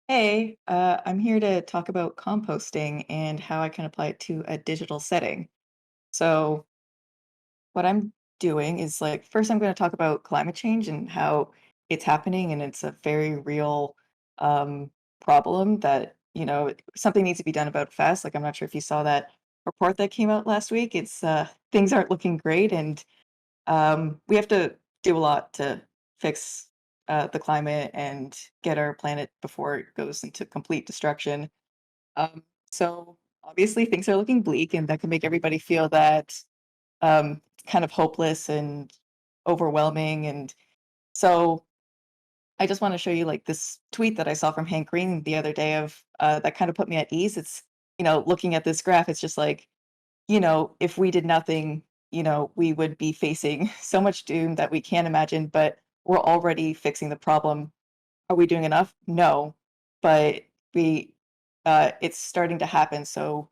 Hey, I'm here to talk about composting and how I can apply it to a digital setting. So, what I'm doing is like, first, I'm going to talk about climate change and how it's happening, and it's a very real um, problem that, something needs to be done about fast. Like, I'm not sure if you saw that report that came out last week. It's things aren't looking great, and we have to do a lot to fix the climate and get our planet before it goes into complete destruction. Um, so obviously things are looking bleak, and that can make everybody feel that kind of hopeless and overwhelming. And so I just want to show you like this tweet that I saw from Hank Green the other day of that kind of put me at ease. It's looking at this graph, it's just like if we did nothing, we would be facing so much doom that we can't imagine, but we're already fixing the problem. Are we doing enough? No, but we it's starting to happen, so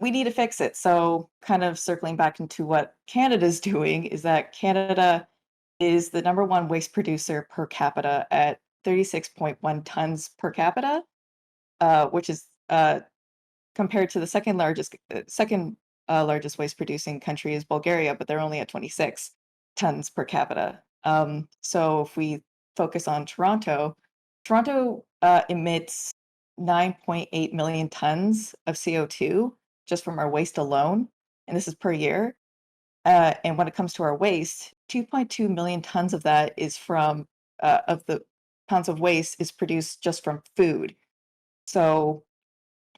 we need to fix it. So, kind of circling back into what Canada's doing is that Canada is the number one waste producer per capita at 36.1 tons per capita, which is compared to the second largest waste producing country is Bulgaria, but they're only at 26 tons per capita. So if we focus on Toronto, Toronto emits 9.8 million tons of CO2 just from our waste alone, and this is per year. And when it comes to our waste, 2.2 million tons of that is from of the tons of waste is produced just from food. So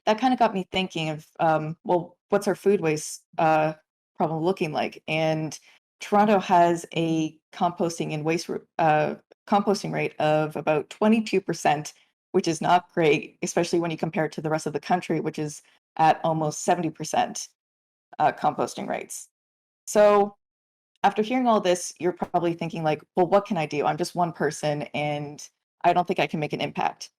that kind of got me thinking of, well, what's our food waste problem looking like? And Toronto has a composting rate of about 22%, which is not great, especially when you compare it to the rest of the country, which is at almost 70% composting rates. So after hearing all this, you're probably thinking like, well, what can I do? I'm just one person, and I don't think I can make an impact.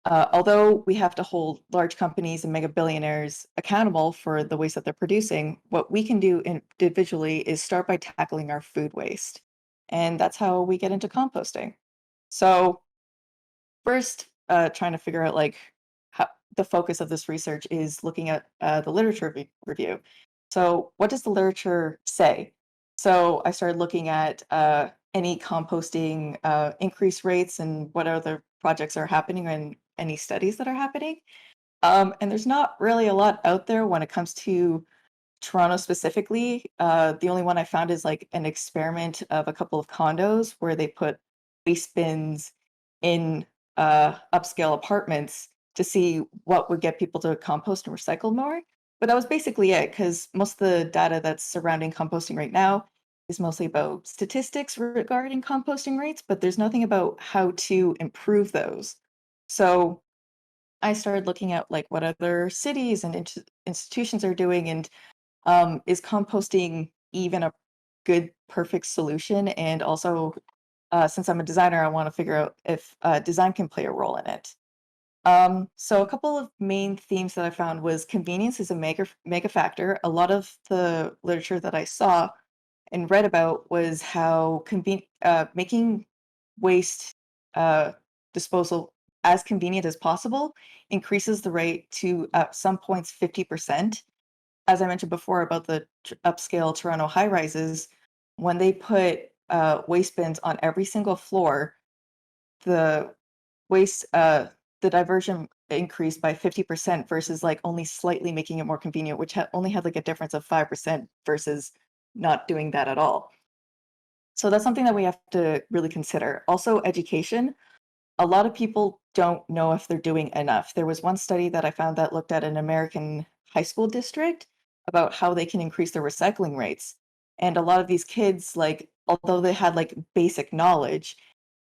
Although we have to hold large companies and mega billionaires accountable for the waste that they're producing, what we can do individually is start by tackling our food waste. And that's how we get into composting. So, first, trying to figure out like how the focus of this research is looking at the literature review. So, what does the literature say? So, I started looking at any composting increase rates and what other projects are happening and any studies that are happening. And there's not really a lot out there when it comes to Toronto specifically. The only one I found is like an experiment of a couple of condos where they put waste bins in upscale apartments to see what would get people to compost and recycle more. But that was basically it, because most of the data that's surrounding composting right now is mostly about statistics regarding composting rates, but there's nothing about how to improve those. So I started looking at like what other cities and institutions are doing, and is composting even a good, perfect solution? And also, since I'm a designer, I want to figure out if design can play a role in it. So a couple of main themes that I found was convenience is a mega factor. A lot of the literature that I saw and read about was how making waste uh, disposal as convenient as possible increases the rate to at some points 50%. As I mentioned before about the upscale Toronto high rises, when they put waste bins on every single floor, the waste, the diversion increased by 50% versus like only slightly making it more convenient, which only had like a difference of 5% versus not doing that at all. So that's something that we have to really consider. Also, education. A lot of people don't know if they're doing enough. There was one study that I found that looked at an American high school district about how they can increase their recycling rates. And a lot of these kids, like, although they had like basic knowledge,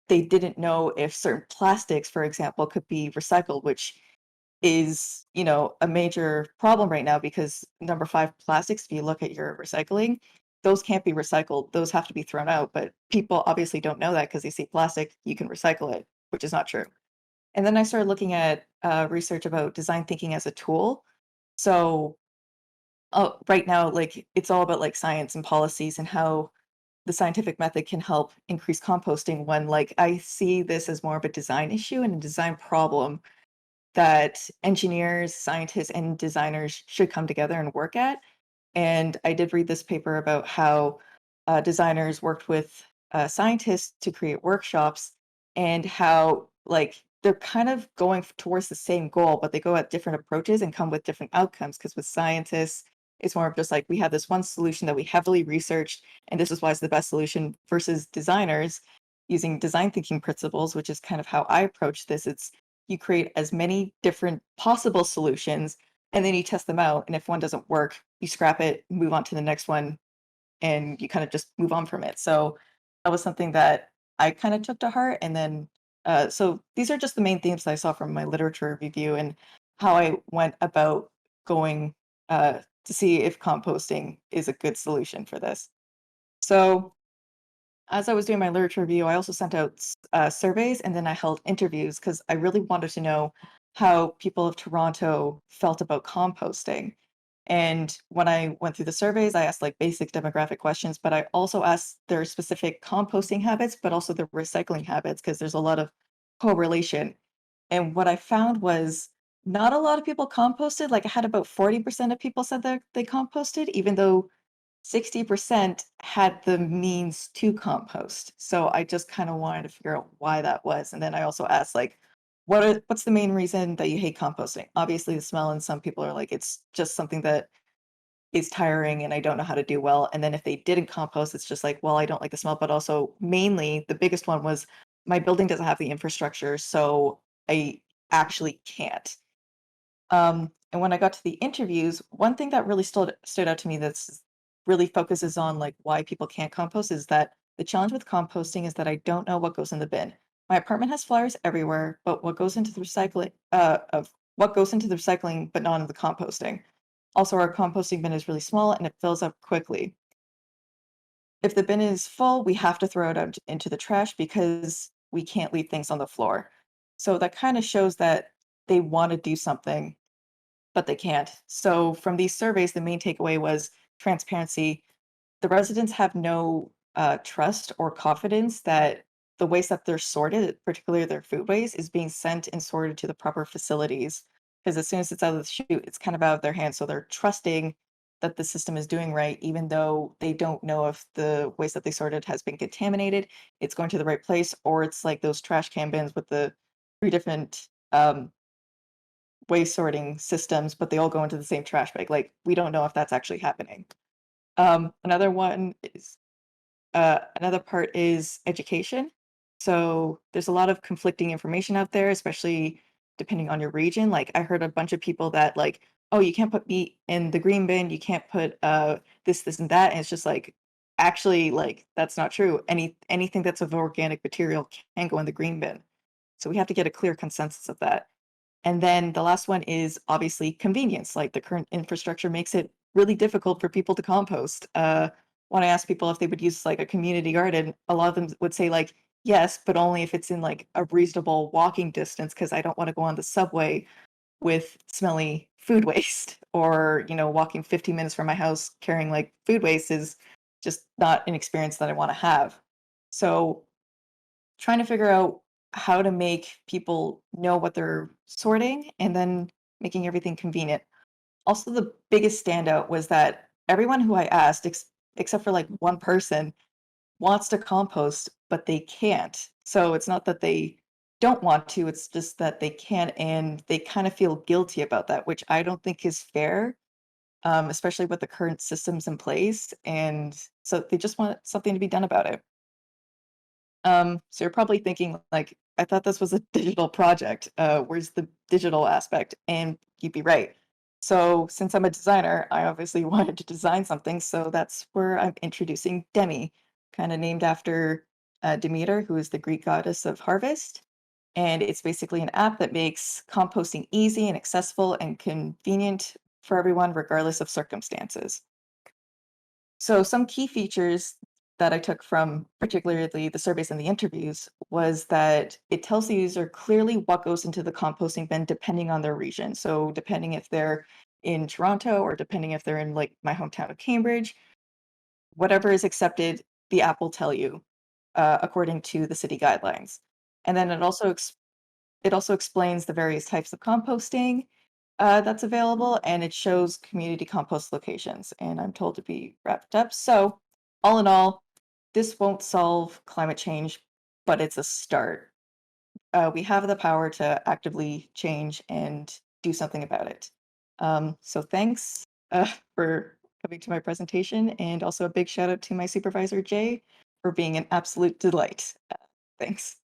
they didn't know if certain plastics, for example, could be recycled, which is, a major problem right now because number five, plastics, if you look at your recycling, those can't be recycled. Those have to be thrown out. But people obviously don't know that because they see plastic, you can recycle it, which is not true. And then I started looking at research about design thinking as a tool. So right now, like it's all about like science and policies and how the scientific method can help increase composting when like I see this as more of a design issue and a design problem that engineers, scientists, and designers should come together and work at. And I did read this paper about how designers worked with scientists to create workshops and how like they're kind of going towards the same goal, but they go at different approaches and come with different outcomes. Because with scientists, it's more of just like we have this one solution that we heavily researched, and this is why it's the best solution. Versus designers using design thinking principles, which is kind of how I approach this. It's you create as many different possible solutions and then you test them out. And if one doesn't work, you scrap it, move on to the next one, and you kind of just move on from it. So that was something that I kind of took to heart. And then, so these are just the main themes that I saw from my literature review and how I went about going to see if composting is a good solution for this. So as I was doing my literature review, I also sent out surveys and then I held interviews because I really wanted to know how people of Toronto felt about composting. And when I went through the surveys, I asked like basic demographic questions, but I also asked their specific composting habits, but also their recycling habits, because there's a lot of correlation. And what I found was not a lot of people composted. Like I had about 40% of people said that they composted, even though 60% had the means to compost. So I just kind of wanted to figure out why that was. And then I also asked like, what's the main reason that you hate composting? Obviously the smell, and some people are like, it's just something that is tiring and I don't know how to do well. And then if they didn't compost, it's just like, well, I don't like the smell, but also mainly the biggest one was my building doesn't have the infrastructure, so I actually can't. And when I got to the interviews, one thing that really stood out to me that's really focuses on like why people can't compost is that the challenge with composting is that I don't know what goes in the bin. My apartment has flyers everywhere, but what goes into the recycling of what goes into the recycling, but not into the composting. Also, our composting bin is really small and it fills up quickly. If the bin is full, we have to throw it out into the trash because we can't leave things on the floor. So that kind of shows that they want to do something but they can't. So from these surveys, the main takeaway was transparency. The residents have no trust or confidence that the waste that they're sorted, particularly their food waste, is being sent and sorted to the proper facilities. Because as soon as it's out of the chute, it's kind of out of their hands. So they're trusting that the system is doing right, even though they don't know if the waste that they sorted has been contaminated, it's going to the right place, or it's like those trash can bins with the three different waste sorting systems, but they all go into the same trash bag. Like, we don't know if that's actually happening. Another one is another part is education. So there's a lot of conflicting information out there, especially depending on your region. Like I heard a bunch of people that like, oh, you can't put meat in the green bin, you can't put this, and that. And it's just like actually like that's not true. Anything that's of organic material can go in the green bin. So we have to get a clear consensus of that. And then the last one is obviously convenience. Like the current infrastructure makes it really difficult for people to compost. When I asked people if they would use like a community garden, a lot of them would say like, yes, but only if it's in like a reasonable walking distance because I don't want to go on the subway with smelly food waste or, walking 15 minutes from my house carrying like food waste is just not an experience that I want to have. So trying to figure out how to make people know what they're sorting and then making everything convenient. Also, the biggest standout was that everyone who I asked, except for like one person, wants to compost, but they can't. So it's not that they don't want to, it's just that they can't. And they kind of feel guilty about that, which I don't think is fair, especially with the current systems in place. And so they just want something to be done about it. So you're probably thinking like, I thought this was a digital project. Where's the digital aspect? And you'd be right. So since I'm a designer, I obviously wanted to design something. So that's where I'm introducing Demi, kind of named after Demeter, who is the Greek goddess of harvest. And it's basically an app that makes composting easy and accessible and convenient for everyone, regardless of circumstances. So some key features that I took from particularly the surveys and the interviews was that it tells the user clearly what goes into the composting bin depending on their region. So depending if they're in Toronto or depending if they're in like my hometown of Cambridge, whatever is accepted the app will tell you according to the city guidelines. And then it also explains the various types of composting that's available, and it shows community compost locations. And I'm told to be wrapped up. So, all in all, this won't solve climate change, but it's a start. We have the power to actively change and do something about it. So, thanks for coming to my presentation, and also a big shout out to my supervisor, Jay, for being an absolute delight. Thanks.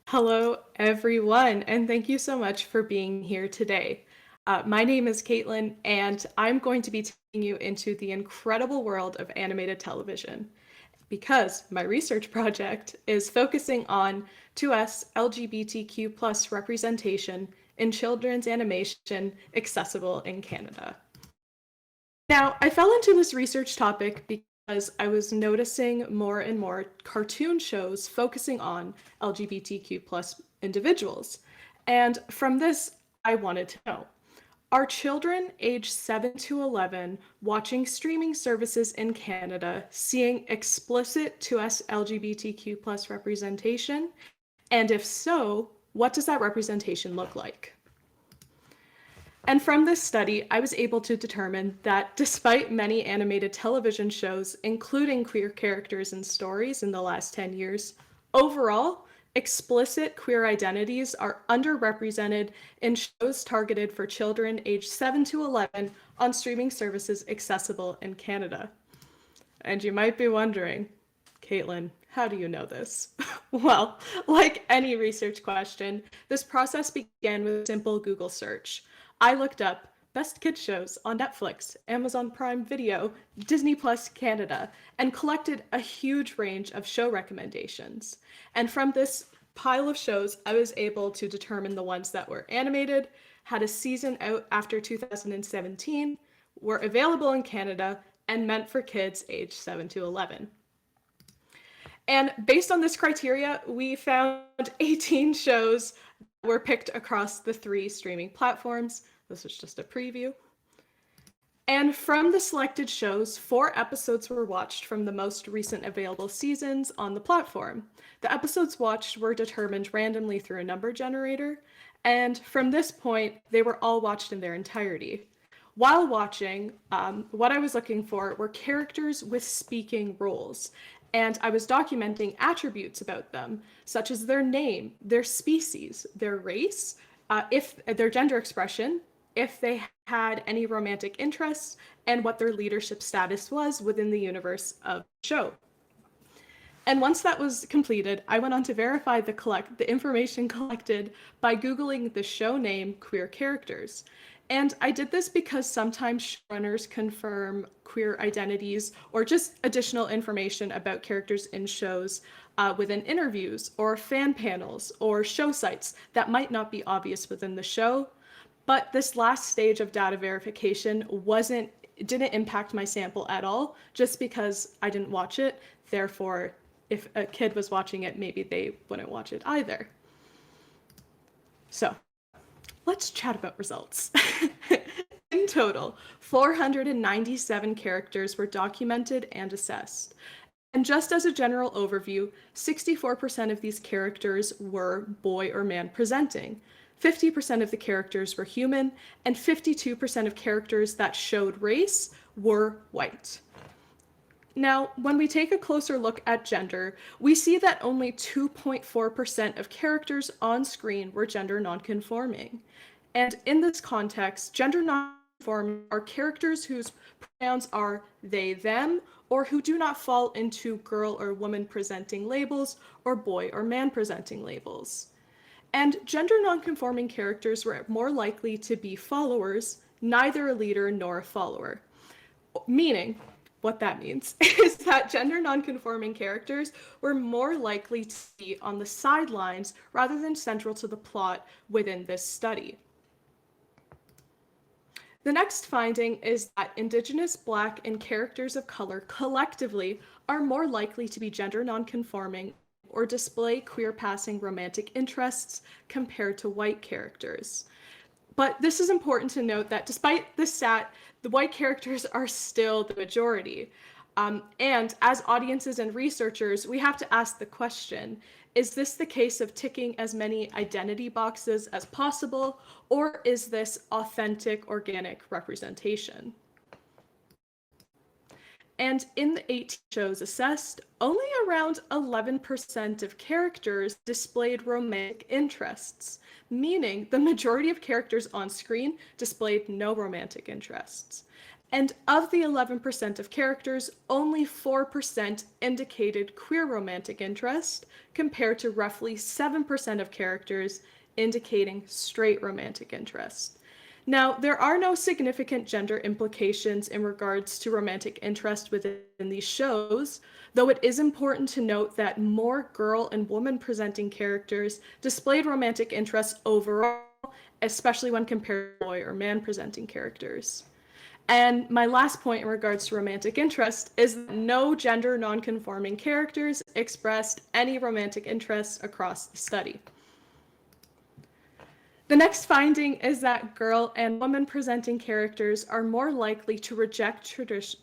Hello, everyone, and thank you so much for being here today. My name is Katelyn, and I'm going to be taking you into the incredible world of animated television because my research project is focusing on 2S LGBTQ plus representation in children's animation accessible in Canada. Now, I fell into this research topic because I was noticing more and more cartoon shows focusing on LGBTQ plus individuals. And from this, I wanted to know, are children aged 7 to 11 watching streaming services in Canada seeing explicit to us LGBTQ plus representation? And if so, what does that representation look like? And from this study, I was able to determine that despite many animated television shows, including queer characters and stories in the last 10 years, overall, explicit queer identities are underrepresented in shows targeted for children aged 7 to 11 on streaming services accessible in Canada. And you might be wondering, Katelyn, how do you know this? Well, like any research question, this process began with a simple Google search. I looked up best kids shows on Netflix, Amazon Prime Video, Disney Plus Canada, and collected a huge range of show recommendations. And from this pile of shows, I was able to determine the ones that were animated, had a season out after 2017, were available in Canada, and meant for kids aged 7 to 11. And based on this criteria, we found 18 shows that were picked across the 3 streaming platforms. This was just a preview. And from the selected shows, 4 episodes were watched from the most recent available seasons on the platform. The episodes watched were determined randomly through a number generator, and from this point, they were all watched in their entirety. While watching, what I was looking for were characters with speaking roles, and I was documenting attributes about them, such as their name, their species, their race, if their gender expression, if they had any romantic interests, and what their leadership status was within the universe of the show. And once that was completed, I went on to verify the information collected by Googling the show name queer characters. And I did this because sometimes showrunners confirm queer identities or just additional information about characters in shows within interviews or fan panels or show sites that might not be obvious within the show. But this last stage of data verification didn't impact my sample at all, just because I didn't watch it. Therefore, if a kid was watching it, maybe they wouldn't watch it either. So let's chat about results. In total, 497 characters were documented and assessed. And just as a general overview, 64% of these characters were boy or man presenting. 50% of the characters were human, and 52% of characters that showed race were white. Now, when we take a closer look at gender, we see that only 2.4% of characters on screen were gender nonconforming. And in this context, gender nonconforming are characters whose pronouns are they, them, or who do not fall into girl or woman presenting labels or boy or man presenting labels. And gender nonconforming characters were more likely to be followers, neither a leader nor a follower. Meaning, what that means is that gender nonconforming characters were more likely to be on the sidelines rather than central to the plot within this study. The next finding is that Indigenous, Black, and characters of color collectively are more likely to be gender nonconforming or display queer-passing romantic interests compared to white characters. But this is important to note that despite this stat, the white characters are still the majority. And as audiences and researchers, we have to ask the question, is this the case of ticking as many identity boxes as possible, or is this authentic, organic representation? And in the 18 shows assessed, only around 11% of characters displayed romantic interests, meaning the majority of characters on screen displayed no romantic interests. And of the 11% of characters, only 4% indicated queer romantic interest, compared to roughly 7% of characters indicating straight romantic interest. Now, there are no significant gender implications in regards to romantic interest within these shows, though it is important to note that more girl and woman presenting characters displayed romantic interest overall, especially when compared to boy or man presenting characters. And my last point in regards to romantic interest is that no gender nonconforming characters expressed any romantic interest across the study. The next finding is that girl and woman presenting characters are more likely to reject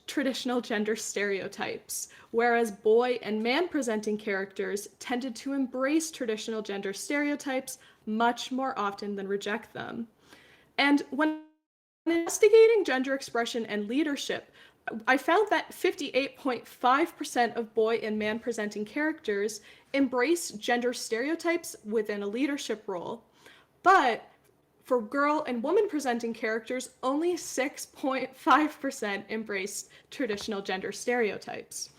traditional gender stereotypes, whereas boy and man presenting characters tended to embrace traditional gender stereotypes much more often than reject them. And when investigating gender expression and leadership, I found that 58.5% of boy and man presenting characters embrace gender stereotypes within a leadership role. But for girl and woman presenting characters, only 6.5% embraced traditional gender stereotypes.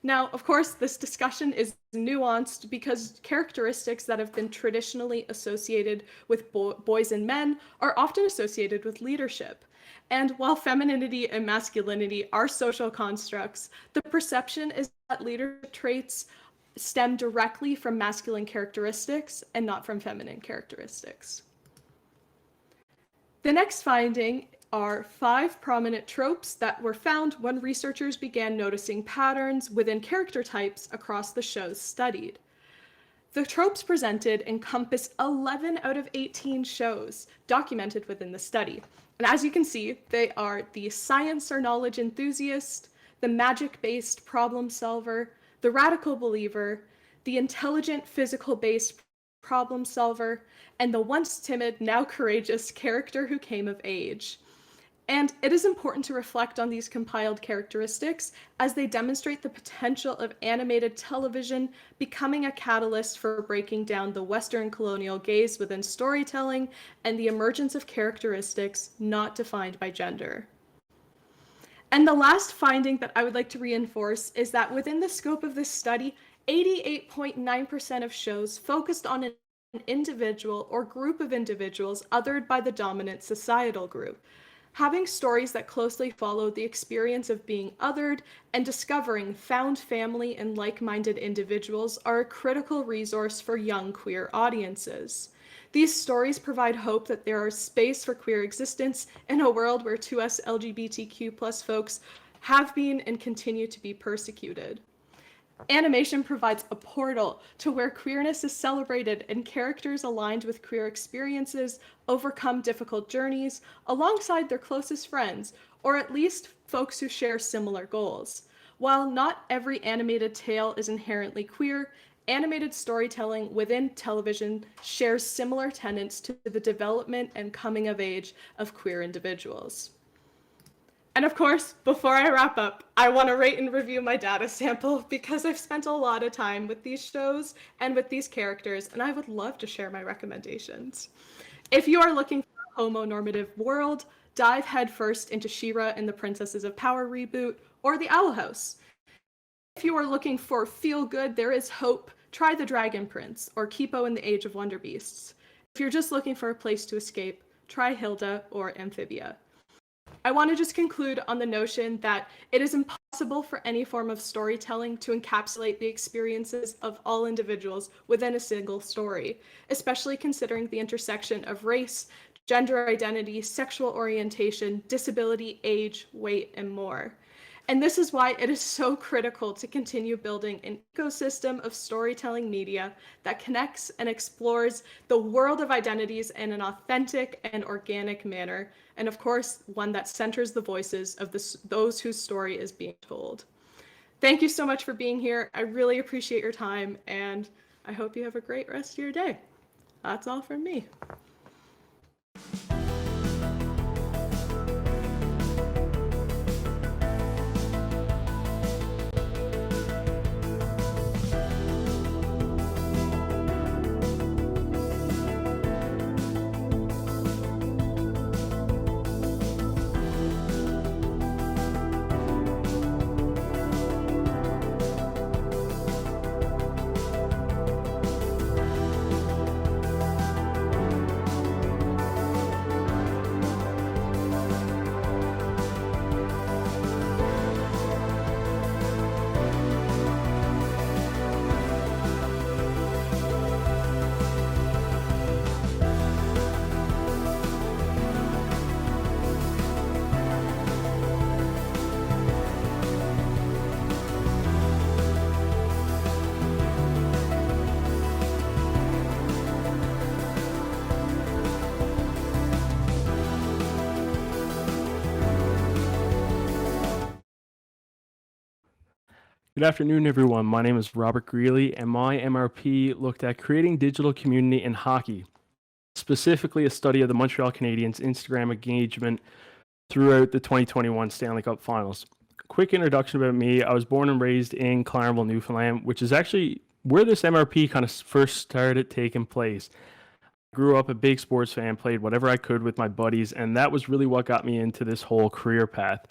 Now, of course, this discussion is nuanced because characteristics that have been traditionally associated with boys and men are often associated with leadership. And while femininity and masculinity are social constructs, the perception is that leadership traits stem directly from masculine characteristics and not from feminine characteristics. The next finding are 5 prominent tropes that were found when researchers began noticing patterns within character types across the shows studied. The tropes presented encompass 11 out of 18 shows documented within the study. And as you can see, they are the science or knowledge enthusiast, the magic-based problem solver, the radical believer, the intelligent physical-based problem solver, and the once timid, now courageous character who came of age. And it is important to reflect on these compiled characteristics as they demonstrate the potential of animated television becoming a catalyst for breaking down the Western colonial gaze within storytelling and the emergence of characteristics not defined by gender. And the last finding that I would like to reinforce is that within the scope of this study, 88.9% of shows focused on an individual or group of individuals othered by the dominant societal group. Having stories that closely follow the experience of being othered and discovering found family and like-minded individuals are a critical resource for young queer audiences. These stories provide hope that there is space for queer existence in a world where 2S LGBTQ+ folks have been and continue to be persecuted. Animation provides a portal to where queerness is celebrated and characters aligned with queer experiences overcome difficult journeys alongside their closest friends, or at least folks who share similar goals. While not every animated tale is inherently queer, animated storytelling within television shares similar tenets to the development and coming of age of queer individuals. And of course, before I wrap up, I want to rate and review my data sample because I've spent a lot of time with these shows and with these characters, and I would love to share my recommendations. If you are looking for a homonormative world, dive headfirst into She-Ra and the Princesses of Power reboot or The Owl House. If you are looking for feel good, there is hope, try The Dragon Prince or Kipo and the Age of Wonder Beasts. If you're just looking for a place to escape, try Hilda or Amphibia. I want to just conclude on the notion that it is impossible for any form of storytelling to encapsulate the experiences of all individuals within a single story, especially considering the intersection of race, gender identity, sexual orientation, disability, age, weight, and more. And this is why it is so critical to continue building an ecosystem of storytelling media that connects and explores the world of identities in an authentic and organic manner, and of course, one that centers the voices of those whose story is being told. Thank you so much for being here. I really appreciate your time, and I hope you have a great rest of your day. That's all from me. Good afternoon, everyone. My name is Robert Greeley, and my MRP looked at creating digital community in hockey, specifically a study of the Montreal Canadiens' Instagram engagement throughout the 2021 Stanley Cup Finals. Quick introduction about me. I was born and raised in Claremont, Newfoundland, which is actually where this MRP kind of first started taking place. I grew up a big sports fan, played whatever I could with my buddies, and that was really what got me into this whole career path.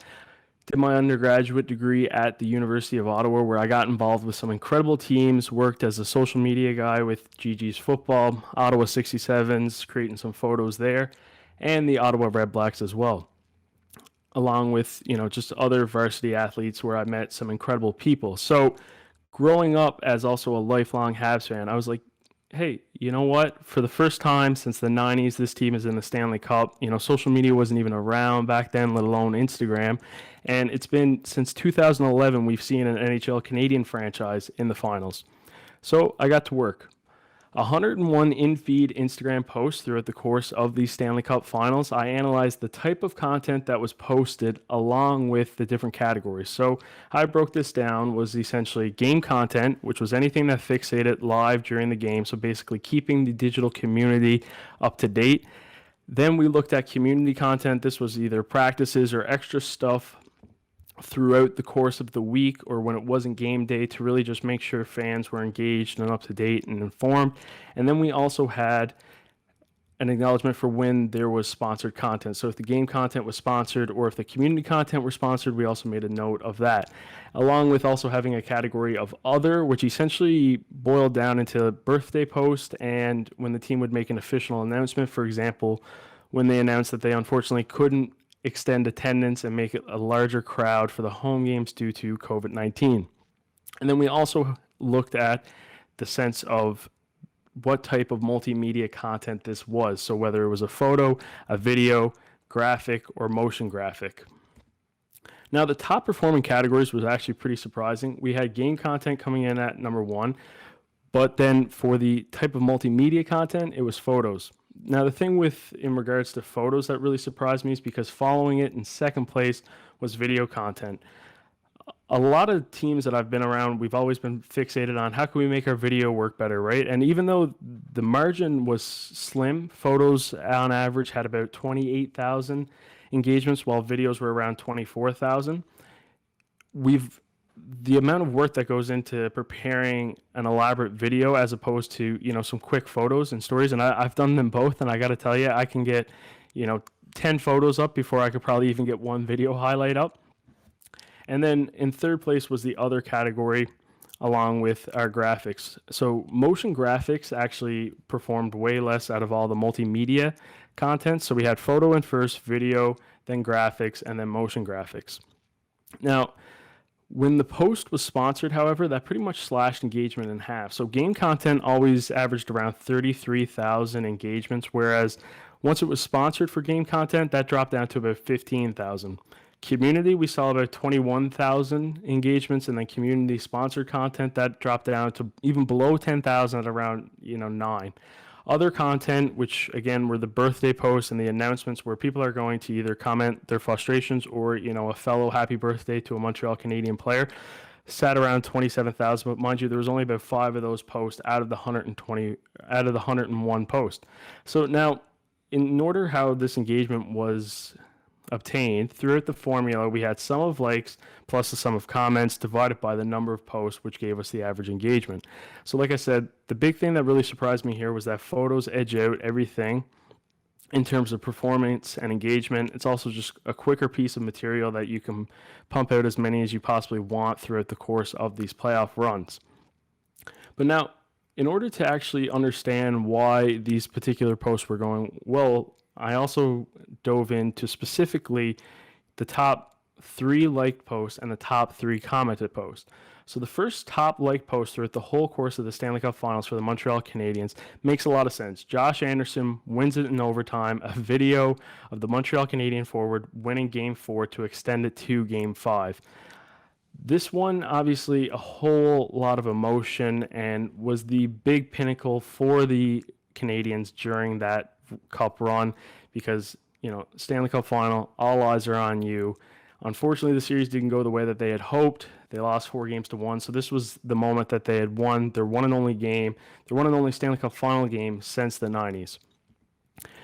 Did my undergraduate degree at the University of Ottawa, where I got involved with some incredible teams, worked as a social media guy with GG's Football, Ottawa 67s, creating some photos there, and the Ottawa Red Blacks as well, along with, just other varsity athletes where I met some incredible people. So growing up as also a lifelong Habs fan, I was like, hey, you know what? For the first time since the 90s, this team is in the Stanley Cup. Social media wasn't even around back then, let alone Instagram. And it's been since 2011 we've seen an NHL Canadian franchise in the finals. So I got to work. 101 in-feed Instagram posts throughout the course of the Stanley Cup Finals. I analyzed the type of content that was posted along with the different categories. So how I broke this down was essentially game content, which was anything that fixated live during the game. So basically keeping the digital community up to date. Then we looked at community content. This was either practices or extra stuff throughout the course of the week or when it wasn't game day to really just make sure fans were engaged and up to date and informed. And then we also had an acknowledgement for when there was sponsored content. So if the game content was sponsored or if the community content were sponsored, we also made a note of that, along with also having a category of other, which essentially boiled down into birthday post and when the team would make an official announcement. For example, when they announced that they unfortunately couldn't extend attendance and make it a larger crowd for the home games due to COVID-19. And then we also looked at the sense of what type of multimedia content this was. So whether it was a photo, a video, graphic, or motion graphic. Now the top performing categories was actually pretty surprising. We had game content coming in at number 1, but then for the type of multimedia content, it was photos. Now, the thing in regards to photos that really surprised me is because following it in second place was video content. a lot of teams that I've been around, we've always been fixated on how can we make our video work better, right? And even though the margin was slim, photos on average had about 28,000 engagements, while videos were around 24,000. We've the amount of work that goes into preparing an elaborate video as opposed to some quick photos and stories, and I've done them both, and I got to tell you, I can get 10 photos up before I could probably even get one video highlight up. And then in third place was the other category, along with our graphics. So motion graphics actually performed way less out of all the multimedia content. So we had photo in first, video, then graphics, and then motion graphics. Now, when the post was sponsored, however, that pretty much slashed engagement in half. So game content always averaged around 33,000 engagements, whereas once it was sponsored for game content, that dropped down to about 15,000. Community, we saw about 21,000 engagements, and then community sponsored content, that dropped down to even below 10,000 at around 9. Other content, which again were the birthday posts and the announcements where people are going to either comment their frustrations or a fellow happy birthday to a Montreal Canadian player, sat around 27,000. But mind you, there was only about 5 of those posts out of the 101 posts. So now, in order how this engagement was obtained throughout the formula, we had sum of likes plus the sum of comments divided by the number of posts, which gave us the average engagement. So like I said, the big thing that really surprised me here was that photos edge out everything in terms of performance and engagement. It's also just a quicker piece of material that you can pump out as many as you possibly want throughout the course of these playoff runs. But now, in order to actually understand why these particular posts were going well, I also dove into specifically the top 3 liked posts and the top 3 commented posts. So the first top liked post throughout the whole course of the Stanley Cup Finals for the Montreal Canadiens makes a lot of sense. Josh Anderson wins it in overtime, a video of the Montreal Canadian forward winning Game 4 to extend it to Game 5. This one, obviously, a whole lot of emotion and was the big pinnacle for the Canadiens during that Cup run, because Stanley Cup Final, all eyes are on you. Unfortunately, the series didn't go the way that they had hoped. They lost 4-1, so this was the moment that they had won their one and only game, their one and only Stanley Cup Final game since the 90s.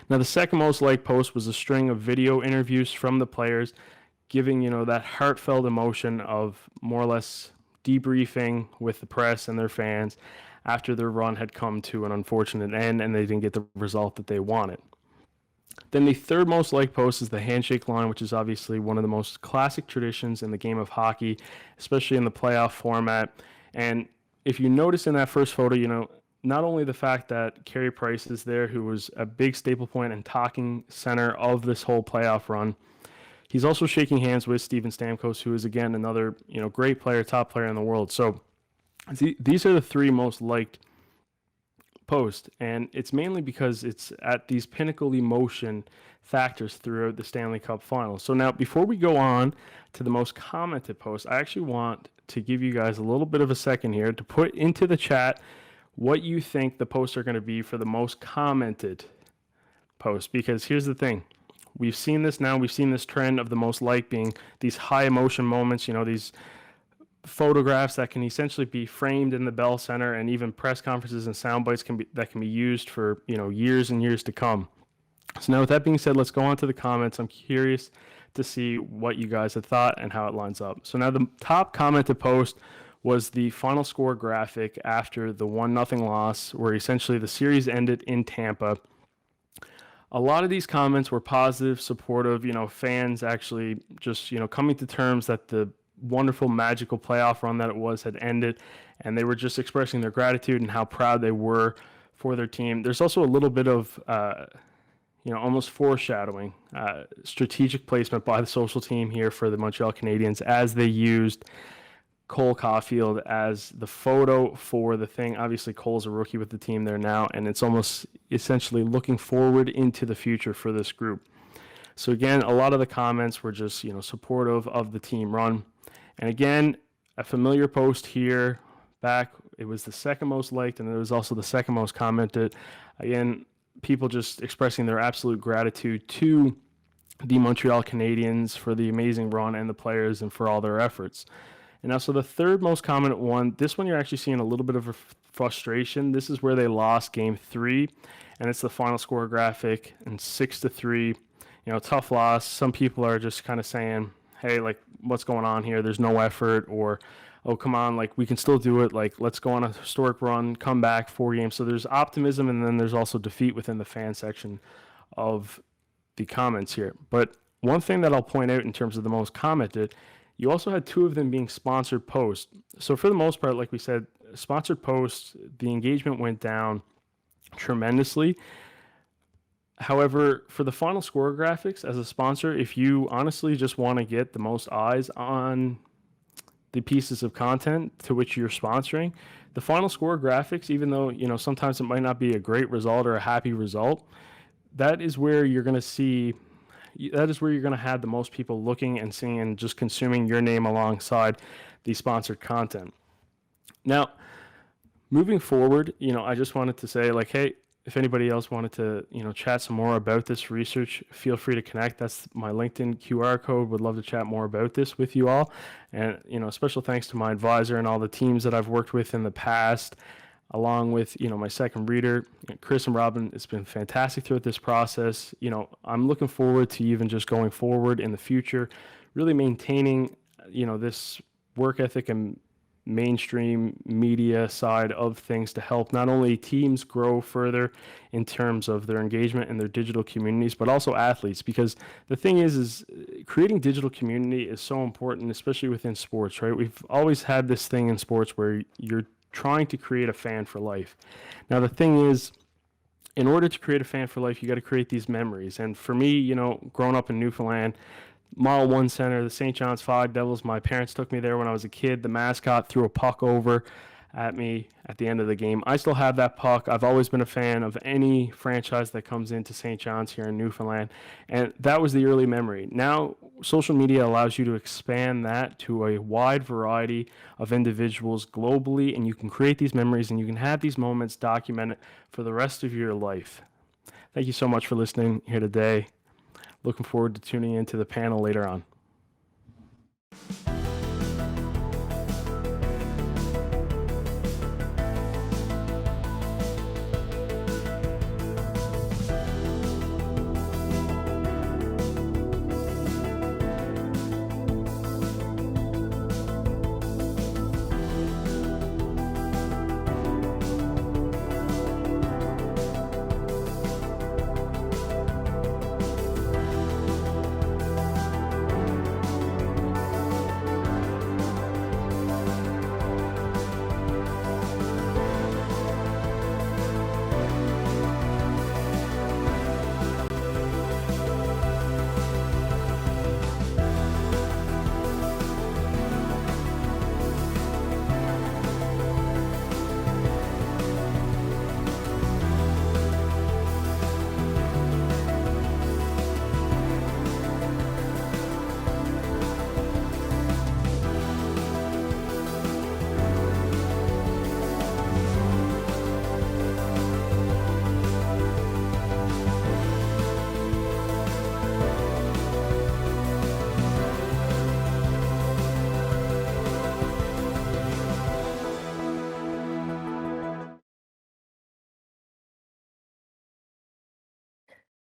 Now, the second most liked post was a string of video interviews from the players, giving that heartfelt emotion of more or less debriefing with the press and their fans after their run had come to an unfortunate end and they didn't get the result that they wanted. Then the third most liked post is the handshake line, which is obviously one of the most classic traditions in the game of hockey, especially in the playoff format. And if you notice in that first photo, not only the fact that Carey Price is there, who was a big staple point and talking center of this whole playoff run, he's also shaking hands with Steven Stamkos, who is, again, another great player, top player in the world. So these are the 3 most liked posts, and it's mainly because it's at these pinnacle emotion factors throughout the Stanley Cup Finals. So now, before we go on to the most commented posts, I actually want to give you guys a little bit of a second here to put into the chat what you think the posts are going to be for the most commented posts, because here's the thing. We've seen this now. We've seen this trend of the most liked being these high emotion moments, these photographs that can essentially be framed in the Bell Center, and even press conferences and sound bites can be used for years and years to come. So now, with that being said, let's go on to the comments. I'm curious to see what you guys had thought and how it lines up. So now, the top commented post was the final score graphic after the 1-0 loss, where essentially the series ended in Tampa. A lot of these comments were positive, supportive, fans actually just, coming to terms that the wonderful, magical playoff run that it was had ended, and they were just expressing their gratitude and how proud they were for their team. There's also a little bit of, almost foreshadowing, strategic placement by the social team here for the Montreal Canadiens as they used Cole Caulfield as the photo for the thing. Obviously, Cole's a rookie with the team there now, and it's almost essentially looking forward into the future for this group. So again, a lot of the comments were just, supportive of the team run. And again, a familiar post here back. It was the second most liked, and it was also the second most commented. Again, people just expressing their absolute gratitude to the Montreal Canadiens for the amazing run and the players and for all their efforts. And now, so the third most common one, this one you're actually seeing a little bit of a frustration. This is where they lost game 3, and it's the final score graphic, and 6-3. Tough loss. Some people are just kind of saying, hey, like, what's going on here? There's no effort, or, oh, come on, like, we can still do it. Like, let's go on a historic run, come back 4 games. So there's optimism, and then there's also defeat within the fan section of the comments here. But one thing that I'll point out in terms of the most commented, you also had 2 of them being sponsored posts. So for the most part, like we said, sponsored posts, the engagement went down tremendously. However, for the final score graphics as a sponsor, if you honestly just want to get the most eyes on the pieces of content to which you're sponsoring, the final score graphics, even though, sometimes it might not be a great result or a happy result, that is where you're going to have the most people looking and seeing and just consuming your name alongside the sponsored content. Now, moving forward, I just wanted to say, like, hey, if anybody else wanted to, chat some more about this research, feel free to connect. That's my LinkedIn QR code. Would love to chat more about this with you all. And, special thanks to my advisor and all the teams that I've worked with in the past, along with, my second reader, Chris and Robin. It's been fantastic throughout this process. I'm looking forward to even just going forward in the future, really maintaining, this work ethic and mainstream media side of things to help not only teams grow further in terms of their engagement in their digital communities, but also athletes. Because the thing is creating digital community is so important, especially within sports, right? We've always had this thing in sports where you're trying to create a fan for life. Now, the thing is, in order to create a fan for life, you got to create these memories. And for me, growing up in Newfoundland, Mile 1 Center, the St. John's Fog Devils, my parents took me there when I was a kid. The mascot threw a puck over at me at the end of the game. I still have that puck. I've always been a fan of any franchise that comes into St. John's here in Newfoundland, and that was the early memory. Now, social media allows you to expand that to a wide variety of individuals globally, and you can create these memories and you can have these moments documented for the rest of your life. Thank you so much for listening here today. Looking forward to tuning into the panel later on.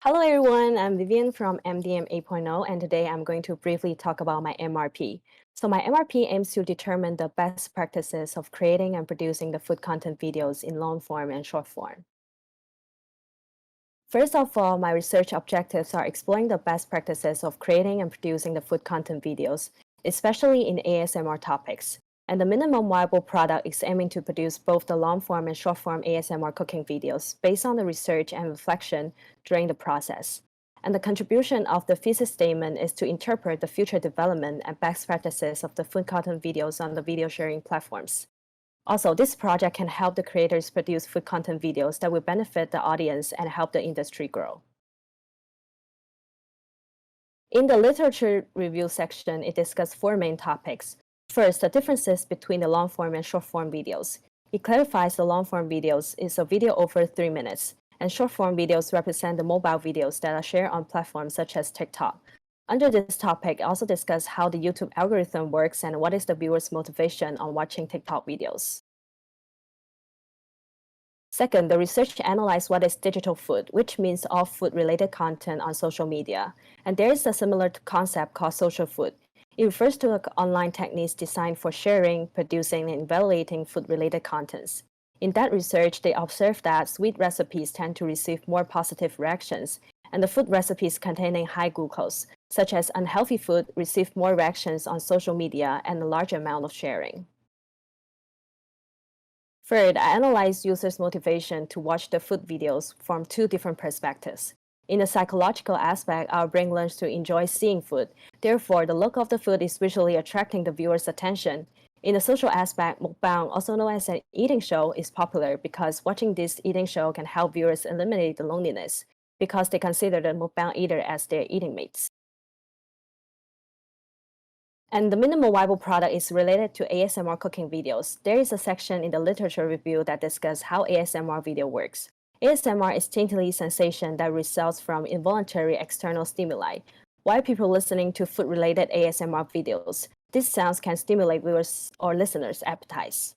Hello everyone, I'm Vivian from MDM 8.0, and today I'm going to briefly talk about my MRP. So my MRP aims to determine the best practices of creating and producing the food content videos in long form and short form. First of all, my research objectives are exploring the best practices of creating and producing the food content videos, especially in ASMR topics. And the minimum viable product is aiming to produce both the long-form and short-form ASMR cooking videos based on the research and reflection during the process. And the contribution of the thesis statement is to interpret the future development and best practices of the food content videos on the video sharing platforms. Also, this project can help the creators produce food content videos that will benefit the audience and help the industry grow. In the literature review section, it discussed 4 main topics. First, the differences between the long-form and short-form videos. It clarifies the long-form videos is a video over 3 minutes, and short-form videos represent the mobile videos that are shared on platforms such as TikTok. Under this topic, I also discuss how the YouTube algorithm works and what is the viewer's motivation on watching TikTok videos. Second, the research analyzed what is digital food, which means all food-related content on social media. And there is a similar concept called social food. It refers to online techniques designed for sharing, producing, and evaluating food-related contents. In that research, they observed that sweet recipes tend to receive more positive reactions, and the food recipes containing high glucose, such as unhealthy food, receive more reactions on social media and a large amount of sharing. Third, I analyzed users' motivation to watch the food videos from two different perspectives. In the psychological aspect, our brain learns to enjoy seeing food. Therefore, the look of the food is visually attracting the viewer's attention. In the social aspect, mukbang, also known as an eating show, is popular because watching this eating show can help viewers eliminate the loneliness because they consider the mukbang eater as their eating mates. And the minimal viable product is related to ASMR cooking videos. There is a section in the literature review that discusses how ASMR video works. ASMR is tingly sensation that results from involuntary external stimuli. Why people listening to food-related ASMR videos? These sounds can stimulate viewers or listeners' appetites.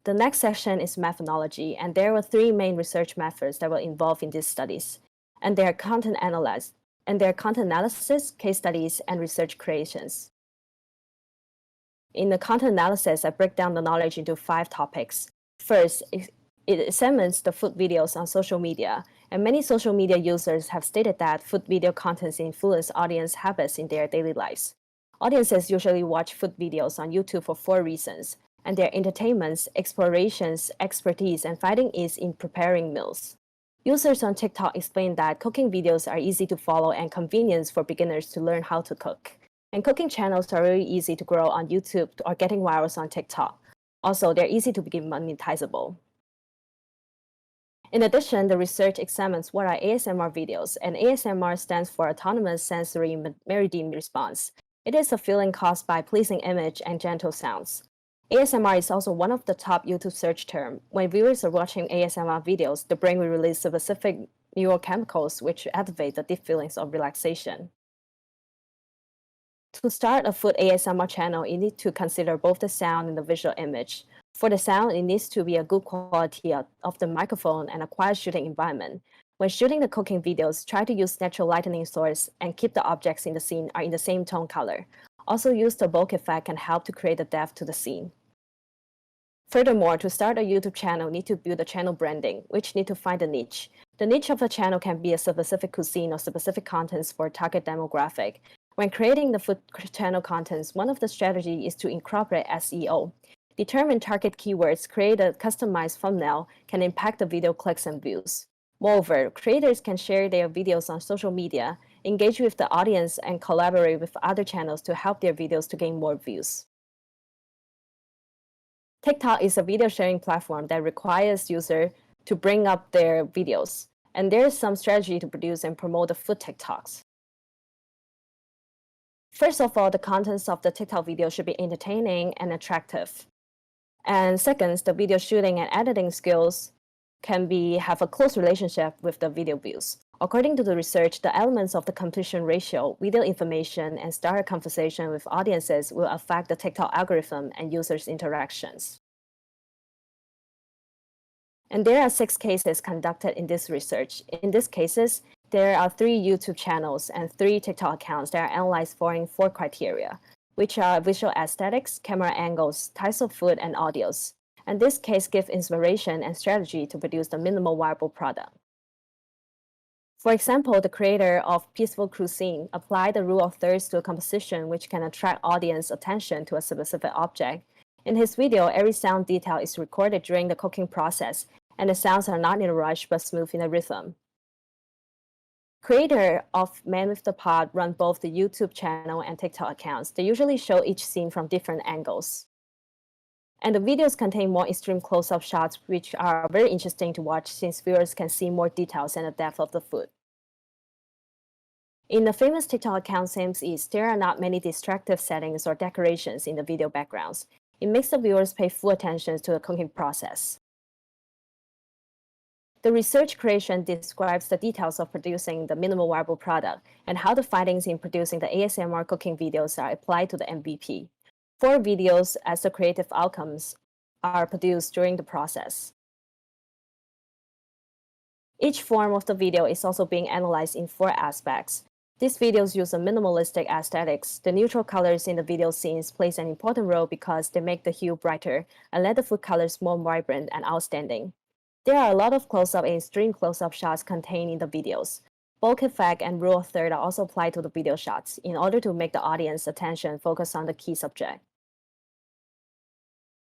The next section is methodology, and there were three main research methods that were involved in these studies, and they are content analysis, case studies, and research creations. In the content analysis, I break down the knowledge into 5 topics. First, it examines the food videos on social media, and many social media users have stated that food video contents influence audience habits in their daily lives. Audiences usually watch food videos on YouTube for 4 reasons, and their entertainments, explorations, expertise, and finding ease in preparing meals. Users on TikTok explain that cooking videos are easy to follow and convenient for beginners to learn how to cook. And cooking channels are really easy to grow on YouTube or getting virals on TikTok. Also, they're easy to become monetizable. In addition, the research examines what are ASMR videos, and ASMR stands for Autonomous Sensory Meridian Response. It is a feeling caused by pleasing image and gentle sounds. ASMR is also one of the top YouTube search terms. When viewers are watching ASMR videos, the brain will release specific neurochemicals which activate the deep feelings of relaxation. To start a food ASMR channel, you need to consider both the sound and the visual image. For the sound, it needs to be a good quality of the microphone and a quiet shooting environment. When shooting the cooking videos, try to use natural lighting source and keep the objects in the scene are in the same tone color. Also use the bulk effect can help to create a depth to the scene. Furthermore, to start a YouTube channel, you need to build a channel branding, which need to find a niche. The niche of the channel can be a specific cuisine or specific contents for target demographic. When creating the food channel contents, one of the strategies is to incorporate SEO. Determine target keywords, create a customized thumbnail can impact the video clicks and views. Moreover, creators can share their videos on social media, engage with the audience, and collaborate with other channels to help their videos to gain more views. TikTok is a video sharing platform that requires users to bring up their videos, and there is some strategy to produce and promote the food TikToks. First of all, the contents of the TikTok video should be entertaining and attractive. And second, the video shooting and editing skills can have a close relationship with the video views. According to the research, the elements of the completion ratio, video information, and start a conversation with audiences will affect the TikTok algorithm and users' interactions. And there are 6 cases conducted in this research. In these cases, there are 3 YouTube channels and 3 TikTok accounts that are analyzed following 4 criteria, which are visual aesthetics, camera angles, types of food, and audios. And this case gives inspiration and strategy to produce the minimal viable product. For example, the creator of Peaceful Cuisine applied the rule of thirds to a composition which can attract audience attention to a specific object. In his video, every sound detail is recorded during the cooking process, and the sounds are not in a rush but smooth in a rhythm. Creator of Man with the Pot run both the YouTube channel and TikTok accounts. They usually show each scene from different angles. And the videos contain more extreme close-up shots, which are very interesting to watch since viewers can see more details and the depth of the food. In the famous TikTok account Sam's Eats, there are not many distractive settings or decorations in the video backgrounds. It makes the viewers pay full attention to the cooking process. The research creation describes the details of producing the minimal viable product and how the findings in producing the ASMR cooking videos are applied to the MVP. 4 videos as the creative outcomes are produced during the process. Each form of the video is also being analyzed in 4 aspects. These videos use a minimalistic aesthetics. The neutral colors in the video scenes plays an important role because they make the hue brighter and let the food colors more vibrant and outstanding. There are a lot of close-up and extreme close-up shots contained in the videos. Bulk effect and rule of third are also applied to the video shots in order to make the audience attention focus on the key subject.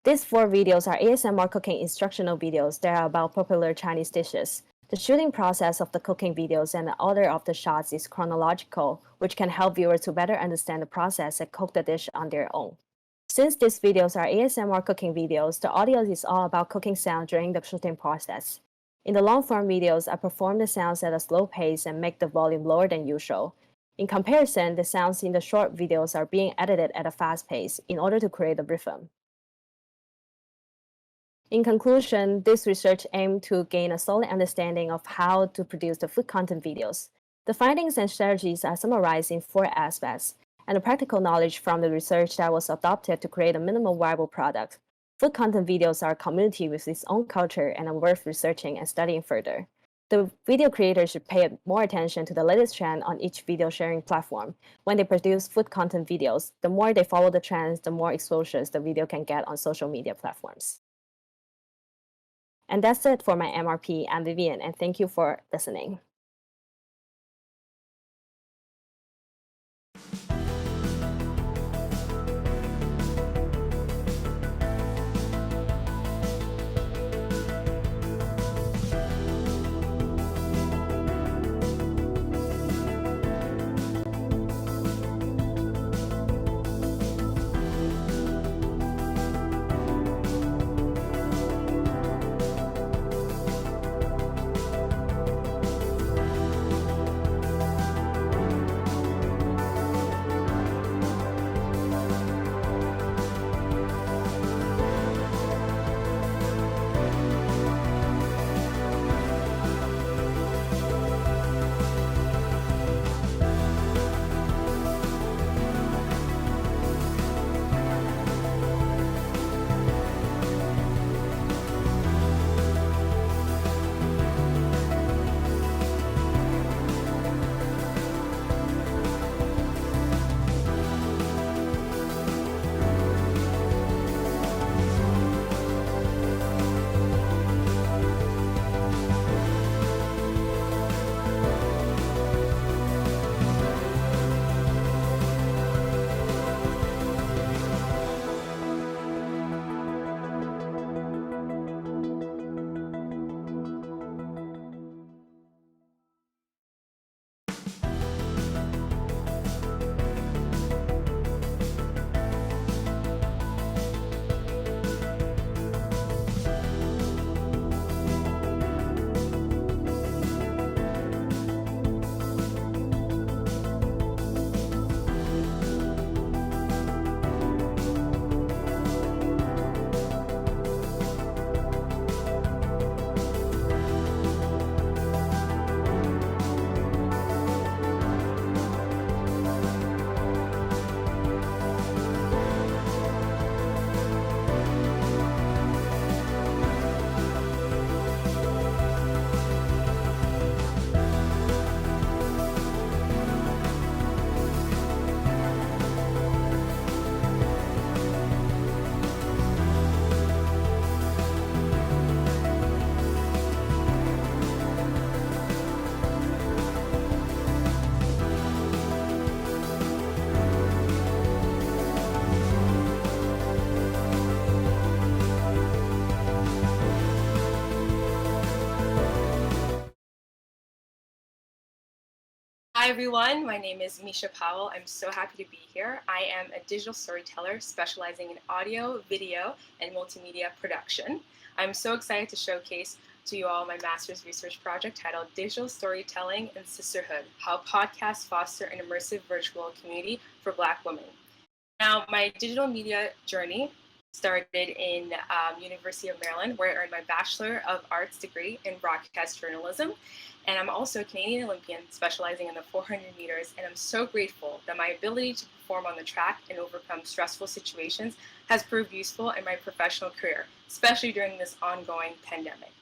These 4 videos are ASMR cooking instructional videos that are about popular Chinese dishes. The shooting process of the cooking videos and the order of the shots is chronological, which can help viewers to better understand the process and cook the dish on their own. Since these videos are ASMR cooking videos, the audio is all about cooking sound during the shooting process. In the long-form videos, I perform the sounds at a slow pace and make the volume lower than usual. In comparison, the sounds in the short videos are being edited at a fast pace in order to create a rhythm. In conclusion, this research aimed to gain a solid understanding of how to produce the food content videos. The findings and strategies are summarized in 4 aspects, and the practical knowledge from the research that was adopted to create a minimal viable product. Food content videos are a community with its own culture and are worth researching and studying further. The video creators should pay more attention to the latest trend on each video sharing platform. When they produce food content videos, the more they follow the trends, the more exposures the video can get on social media platforms. And that's it for my MRP. I'm Vivian, and thank you for listening. Hi everyone, my name is Misha Powell. I'm so happy to be here. I am a digital storyteller specializing in audio, video, and multimedia production. I'm so excited to showcase to you all my master's research project titled Digital Storytelling and Sisterhood, How Podcasts Foster an Immersive Virtual Community for Black Women. Now, my digital media journey Started in University of Maryland, where I earned my Bachelor of Arts degree in broadcast journalism. And I'm also a Canadian Olympian specializing in the 400 meters. And I'm so grateful that my ability to perform on the track and overcome stressful situations has proved useful in my professional career, especially during this ongoing pandemic.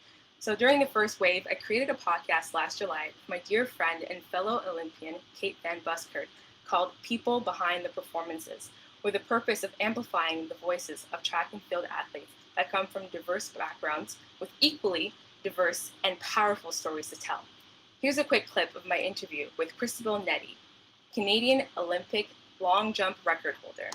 So during the first wave, I created a podcast last July with my dear friend and fellow Olympian, Kate Van Buskirk, called People Behind the Performances, with the purpose of amplifying the voices of track and field athletes that come from diverse backgrounds with equally diverse and powerful stories to tell. Here's a quick clip of my interview with Christabel Nettie, Canadian Olympic long jump record holder.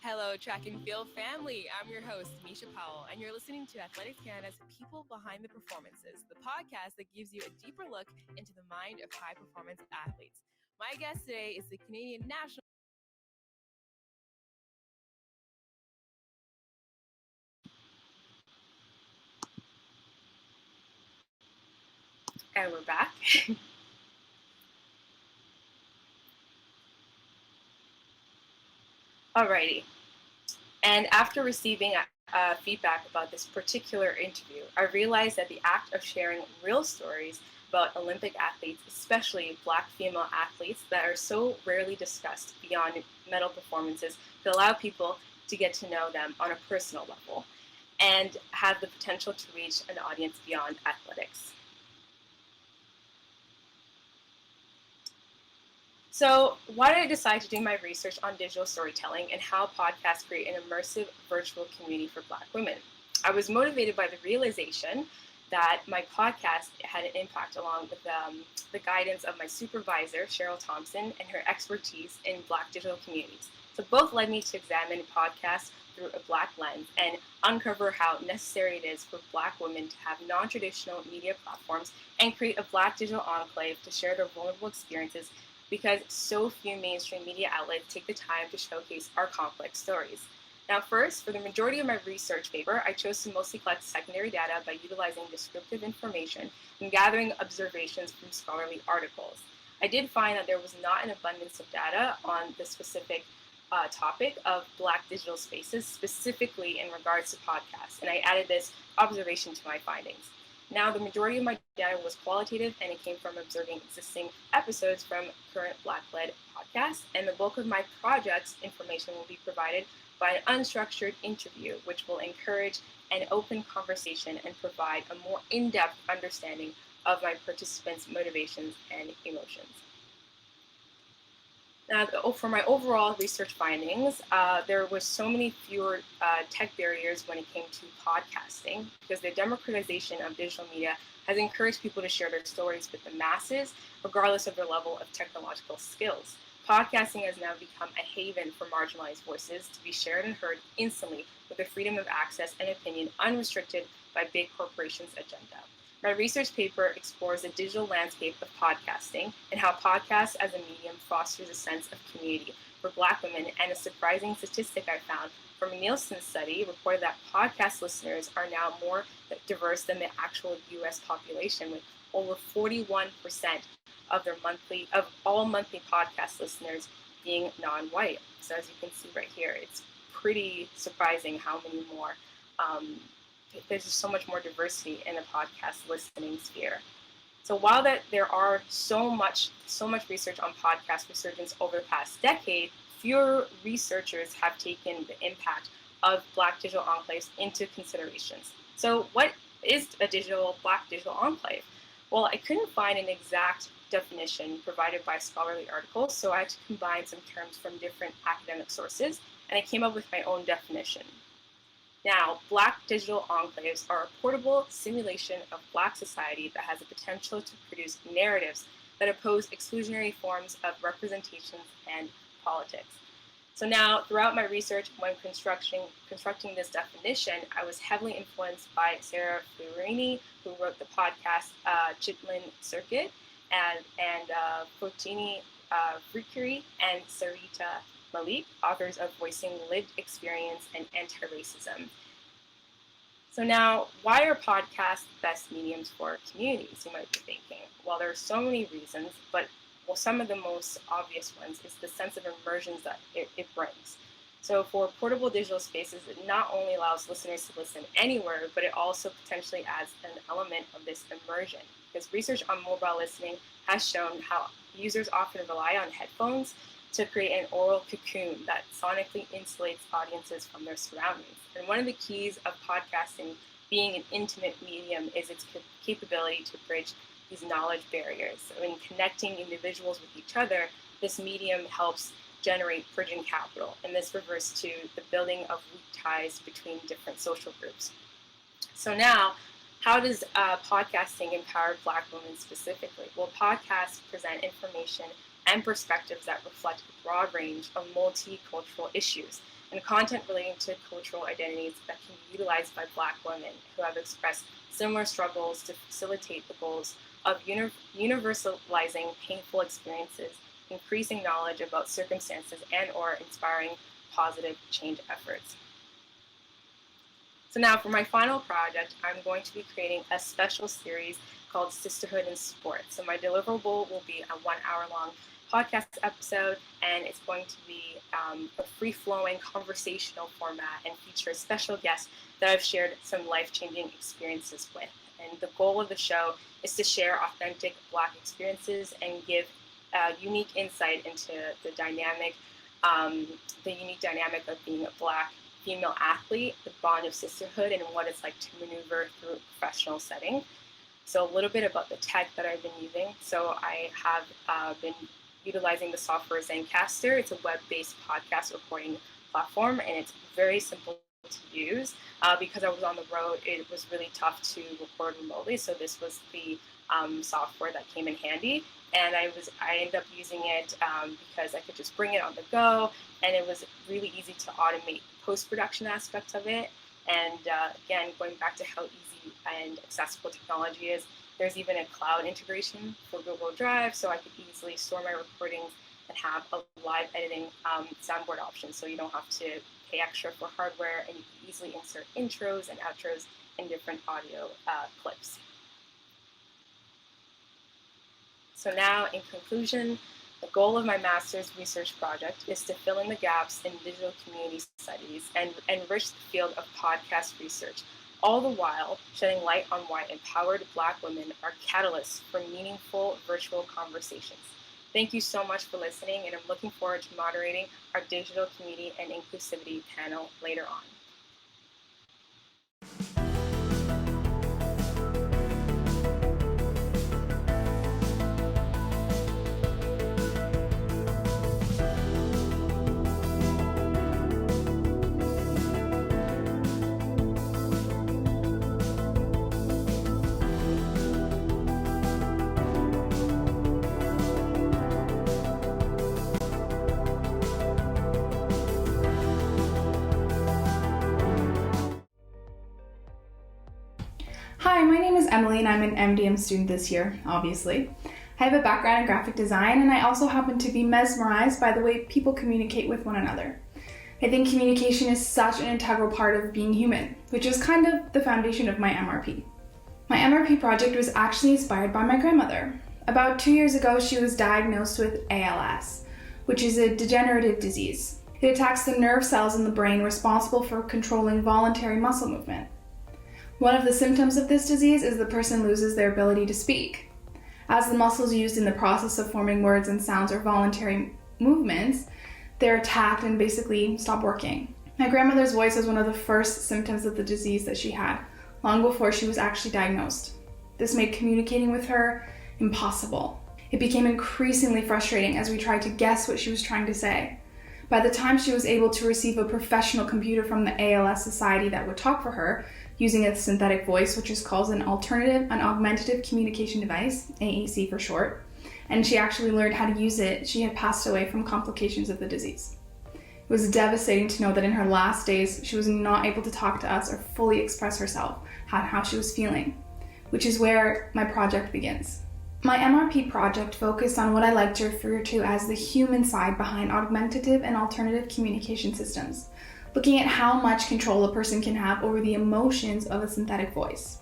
Hello, track and field family. I'm your host, Misha Powell, and you're listening to Athletics Canada's People Behind the Performances, the podcast that gives you a deeper look into the mind of high performance athletes. My guest today is the Canadian national. And we're back. Alrighty. And after receiving feedback about this particular interview, I realized that the act of sharing real stories about Olympic athletes, especially Black female athletes that are so rarely discussed beyond medal performances, could allow people to get to know them on a personal level and have the potential to reach an audience beyond athletics. So why did I decide to do my research on digital storytelling and how podcasts create an immersive virtual community for Black women? I was motivated by the realization that my podcast had an impact along with the guidance of my supervisor, Cheryl Thompson, and her expertise in Black digital communities. So both led me to examine podcasts through a Black lens and uncover how necessary it is for Black women to have non-traditional media platforms and create a Black digital enclave to share their vulnerable experiences, because so few mainstream media outlets take the time to showcase our complex stories. Now first, for the majority of my research paper, I chose to mostly collect secondary data by utilizing descriptive information and gathering observations from scholarly articles. I did find that there was not an abundance of data on the specific topic of Black digital spaces, specifically in regards to podcasts, and I added this observation to my findings. Now, the majority of my data was qualitative, and it came from observing existing episodes from current Black-led podcasts, and the bulk of my project's information will be provided by an unstructured interview, which will encourage an open conversation and provide a more in-depth understanding of my participants' motivations and emotions. Now, for my overall research findings, there was so many fewer tech barriers when it came to podcasting, because the democratization of digital media has encouraged people to share their stories with the masses, regardless of their level of technological skills. Podcasting has now become a haven for marginalized voices to be shared and heard instantly with the freedom of access and opinion unrestricted by big corporations' agenda. My research paper explores the digital landscape of podcasting and how podcasts as a medium fosters a sense of community for Black women, and a surprising statistic I found from a Nielsen study reported that podcast listeners are now more diverse than the actual US population, with over 41% of all monthly podcast listeners being non-white. So as you can see right here, it's pretty surprising how many more there's just so much more diversity in the podcast listening sphere. So while there are so much research on podcast resurgence over the past decade, fewer researchers have taken the impact of Black digital enclaves into considerations. So what is a Black digital enclave? Well, I couldn't find an exact definition provided by scholarly articles, so I had to combine some terms from different academic sources, and I came up with my own definition. Now, Black digital enclaves are a portable simulation of Black society that has the potential to produce narratives that oppose exclusionary forms of representations and politics. So now, throughout my research, when constructing this definition, I was heavily influenced by Sarah Fiorini, who wrote the podcast Chitlin Circuit, and Fotini Frikiri and Sarita Malik, authors of Voicing Lived Experience and Anti-Racism. So now, why are podcasts the best mediums for communities, you might be thinking? Well, there are so many reasons, but Well, some of the most obvious ones is the sense of immersion that it brings. So for portable digital spaces, it not only allows listeners to listen anywhere, but it also potentially adds an element of this immersion. Because research on mobile listening has shown how users often rely on headphones to create an aural cocoon that sonically insulates audiences from their surroundings. And one of the keys of podcasting being an intimate medium is its capability to bridge these knowledge barriers. So in connecting individuals with each other, this medium helps generate bridging capital, and this refers to the building of weak ties between different social groups. So now, how does podcasting empower Black women specifically? Well, podcasts present information and perspectives that reflect a broad range of multicultural issues and content relating to cultural identities that can be utilized by Black women who have expressed similar struggles to facilitate the goals of universalizing painful experiences, increasing knowledge about circumstances, and or inspiring positive change efforts. So now for my final project, I'm going to be creating a special series called Sisterhood in Sport. So my deliverable will be a 1 hour long podcast episode, and it's going to be a free-flowing conversational format and feature special guests that I've shared some life-changing experiences with. And the goal of the show is to share authentic Black experiences and give unique insight into the unique dynamic of being a Black female athlete, the bond of sisterhood, and what it's like to maneuver through a professional setting. So a little bit about the tech that I've been using. So I have been utilizing the software Zencastr. It's a web-based podcast recording platform, and it's very simple to use. Because I was on the road, it was really tough to record remotely. So this was the software that came in handy. And I ended up using it because I could just bring it on the go, and it was really easy to automate the post-production aspect of it. And again, going back to how easy and accessible technology is, there's even a cloud integration for Google Drive, so I could easily store my recordings and have a live editing soundboard option, so you don't have to pay extra for hardware, and you can easily insert intros and outros in different audio clips. So now, in conclusion, the goal of my master's research project is to fill in the gaps in digital community studies and enrich the field of podcast research, all the while shedding light on why empowered Black women are catalysts for meaningful virtual conversations. Thank you so much for listening, and I'm looking forward to moderating our digital community and inclusivity panel later on. Hi, my name is Emily and I'm an MDM student this year, obviously. I have a background in graphic design, and I also happen to be mesmerized by the way people communicate with one another. I think communication is such an integral part of being human, which is kind of the foundation of my MRP. My MRP project was actually inspired by my grandmother. About 2 years ago, she was diagnosed with ALS, which is a degenerative disease. It attacks the nerve cells in the brain responsible for controlling voluntary muscle movement. One of the symptoms of this disease is the person loses their ability to speak. As the muscles used in the process of forming words and sounds or voluntary movements, they're attacked and basically stop working. My grandmother's voice was one of the first symptoms of the disease that she had, long before she was actually diagnosed. This made communicating with her impossible. It became increasingly frustrating as we tried to guess what she was trying to say. By the time she was able to receive a professional computer from the ALS Society that would talk for her, using a synthetic voice, which is called an augmentative communication device, AAC for short, and she actually learned how to use it, she had passed away from complications of the disease. It was devastating to know that in her last days, she was not able to talk to us or fully express herself, how she was feeling, which is where my project begins. My MRP project focused on what I like to refer to as the human side behind augmentative and alternative communication systems, looking at how much control a person can have over the emotions of a synthetic voice.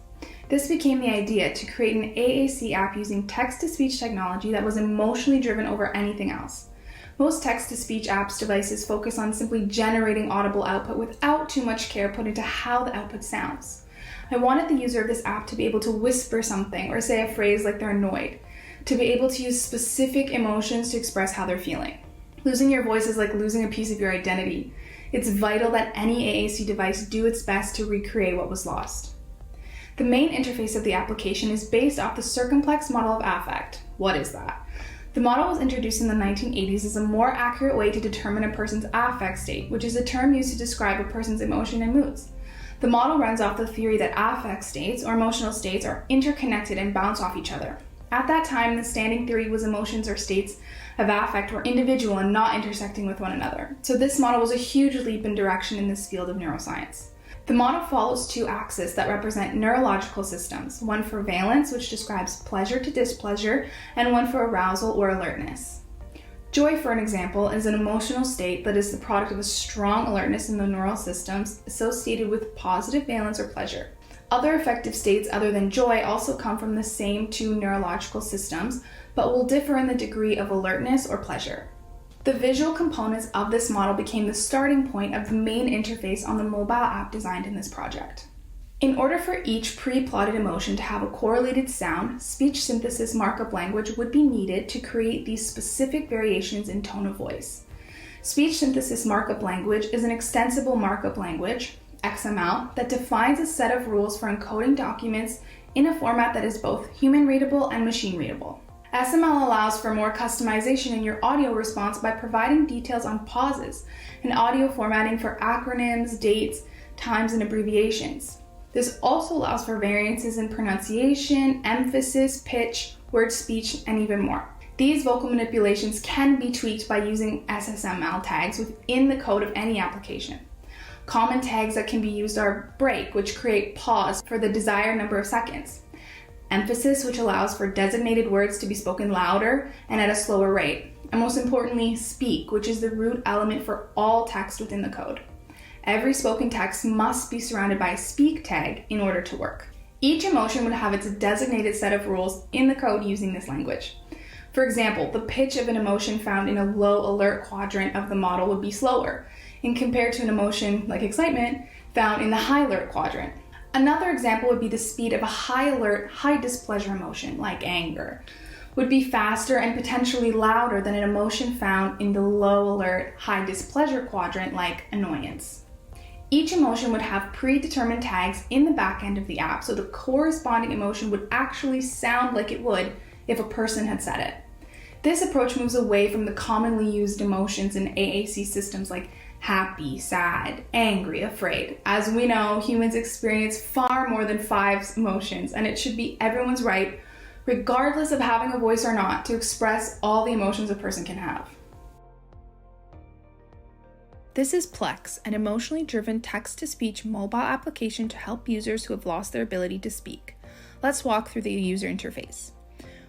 This became the idea to create an AAC app using text-to-speech technology that was emotionally driven over anything else. Most text-to-speech apps devices focus on simply generating audible output without too much care put into how the output sounds. I wanted the user of this app to be able to whisper something or say a phrase like they're annoyed, to be able to use specific emotions to express how they're feeling. Losing your voice is like losing a piece of your identity. It's vital that any AAC device do its best to recreate what was lost. The main interface of the application is based off the circumplex model of affect. What is that? The model was introduced in the 1980s as a more accurate way to determine a person's affect state, which is a term used to describe a person's emotion and moods. The model runs off the theory that affect states or emotional states are interconnected and bounce off each other. At that time, the standing theory was emotions or states of affect were individual and not intersecting with one another. So this model was a huge leap in direction in this field of neuroscience. The model follows two axes that represent neurological systems, one for valence, which describes pleasure to displeasure, and one for arousal or alertness. Joy, for an example, is an emotional state that is the product of a strong alertness in the neural systems associated with positive valence or pleasure. Other affective states other than joy also come from the same two neurological systems, but will differ in the degree of alertness or pleasure. The visual components of this model became the starting point of the main interface on the mobile app designed in this project. In order for each pre-plotted emotion to have a correlated sound, speech synthesis markup language would be needed to create these specific variations in tone of voice. Speech synthesis markup language is an extensible markup language, XML, that defines a set of rules for encoding documents in a format that is both human readable and machine readable. SML allows for more customization in your audio response by providing details on pauses and audio formatting for acronyms, dates, times, and abbreviations. This also allows for variances in pronunciation, emphasis, pitch, word speech, and even more. These vocal manipulations can be tweaked by using SSML tags within the code of any application. Common tags that can be used are break, which create pause for the desired number of seconds. Emphasis, which allows for designated words to be spoken louder and at a slower rate. And most importantly, speak, which is the root element for all text within the code. Every spoken text must be surrounded by a speak tag in order to work. Each emotion would have its designated set of rules in the code using this language. For example, the pitch of an emotion found in a low alert quadrant of the model would be slower, and compared to an emotion like excitement found in the high alert quadrant. Another example would be the speed of a high alert, high displeasure emotion, like anger, would be faster and potentially louder than an emotion found in the low alert, high displeasure quadrant, like annoyance. Each emotion would have predetermined tags in the back end of the app, so the corresponding emotion would actually sound like it would if a person had said it. This approach moves away from the commonly used emotions in AAC systems like happy, sad, angry, afraid. As we know, humans experience far more than 5 emotions, and it should be everyone's right, regardless of having a voice or not, to express all the emotions a person can have. This is Plex, an emotionally driven text-to-speech mobile application to help users who have lost their ability to speak. Let's walk through the user interface.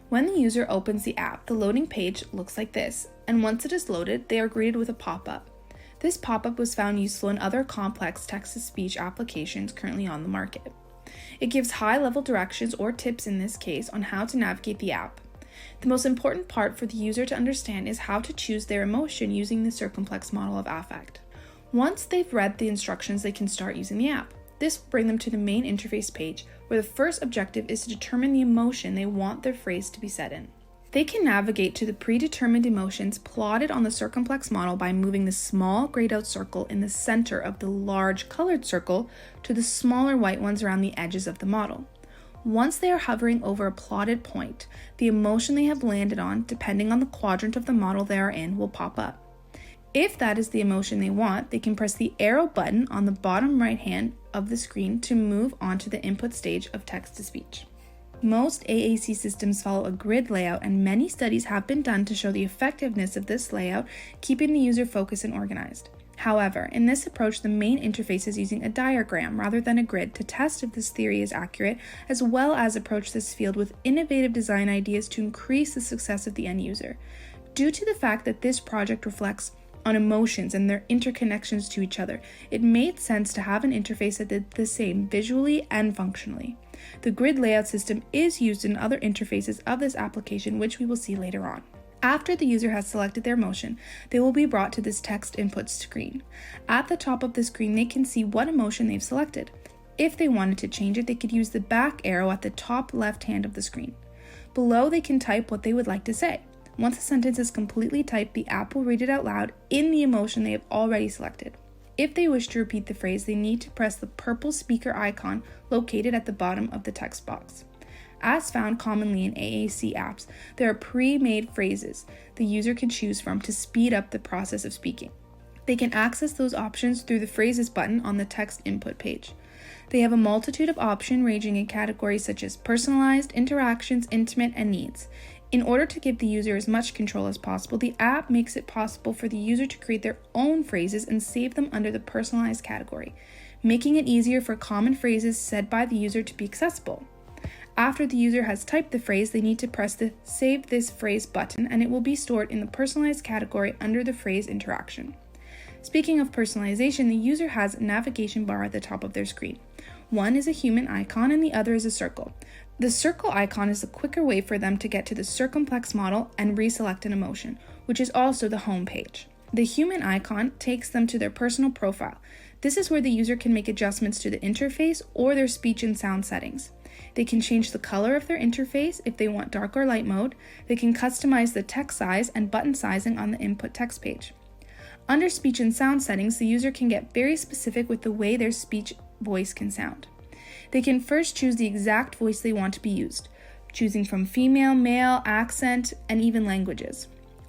When the user opens the app, the loading page looks like this, and once it is loaded, they are greeted with a pop-up. This pop-up was found useful in other complex text-to-speech applications currently on the market. It gives high-level directions or tips in this case on how to navigate the app. The most important part for the user to understand is how to choose their emotion using the circumplex model of affect. Once they've read the instructions, they can start using the app. This will bring them to the main interface page, where the first objective is to determine the emotion they want their phrase to be set in. They can navigate to the predetermined emotions plotted on the circumplex model by moving the small grayed out circle in the center of the large colored circle to the smaller white ones around the edges of the model. Once they are hovering over a plotted point, the emotion they have landed on, depending on the quadrant of the model they are in, will pop up. If that is the emotion they want, they can press the arrow button on the bottom right hand of the screen to move on to the input stage of text-to-speech. Most AAC systems follow a grid layout, and many studies have been done to show the effectiveness of this layout, keeping the user focused and organized. However, in this approach, the main interface is using a diagram rather than a grid to test if this theory is accurate, as well as approach this field with innovative design ideas to increase the success of the end user. Due to the fact that this project reflects on emotions and their interconnections to each other, it made sense to have an interface that did the same visually and functionally. The grid layout system is used in other interfaces of this application, which we will see later on. After the user has selected their emotion, they will be brought to this text input screen. At the top of the screen, they can see what emotion they've selected. If they wanted to change it, they could use the back arrow at the top left hand of the screen. Below, they can type what they would like to say. Once a sentence is completely typed, the app will read it out loud in the emotion they have already selected. If they wish to repeat the phrase, they need to press the purple speaker icon located at the bottom of the text box. As found commonly in AAC apps, there are pre-made phrases the user can choose from to speed up the process of speaking. They can access those options through the Phrases button on the text input page. They have a multitude of options ranging in categories such as personalized, interactions, intimate, and needs. In order to give the user as much control as possible, the app makes it possible for the user to create their own phrases and save them under the personalized category, making it easier for common phrases said by the user to be accessible. After the user has typed the phrase, they need to press the Save This Phrase button, and it will be stored in the personalized category under the phrase interaction. Speaking of personalization, the user has a navigation bar at the top of their screen. One is a human icon and the other is a circle. The circle icon is a quicker way for them to get to the circumplex model and reselect an emotion, which is also the home page. The human icon takes them to their personal profile. This is where the user can make adjustments to the interface or their speech and sound settings. They can change the color of their interface if they want dark or light mode. They can customize the text size and button sizing on the input text page. Under speech and sound settings, the user can get very specific with the way their speech voice can sound. They can first choose the exact voice they want to be used, choosing from female, male, accent, and even languages.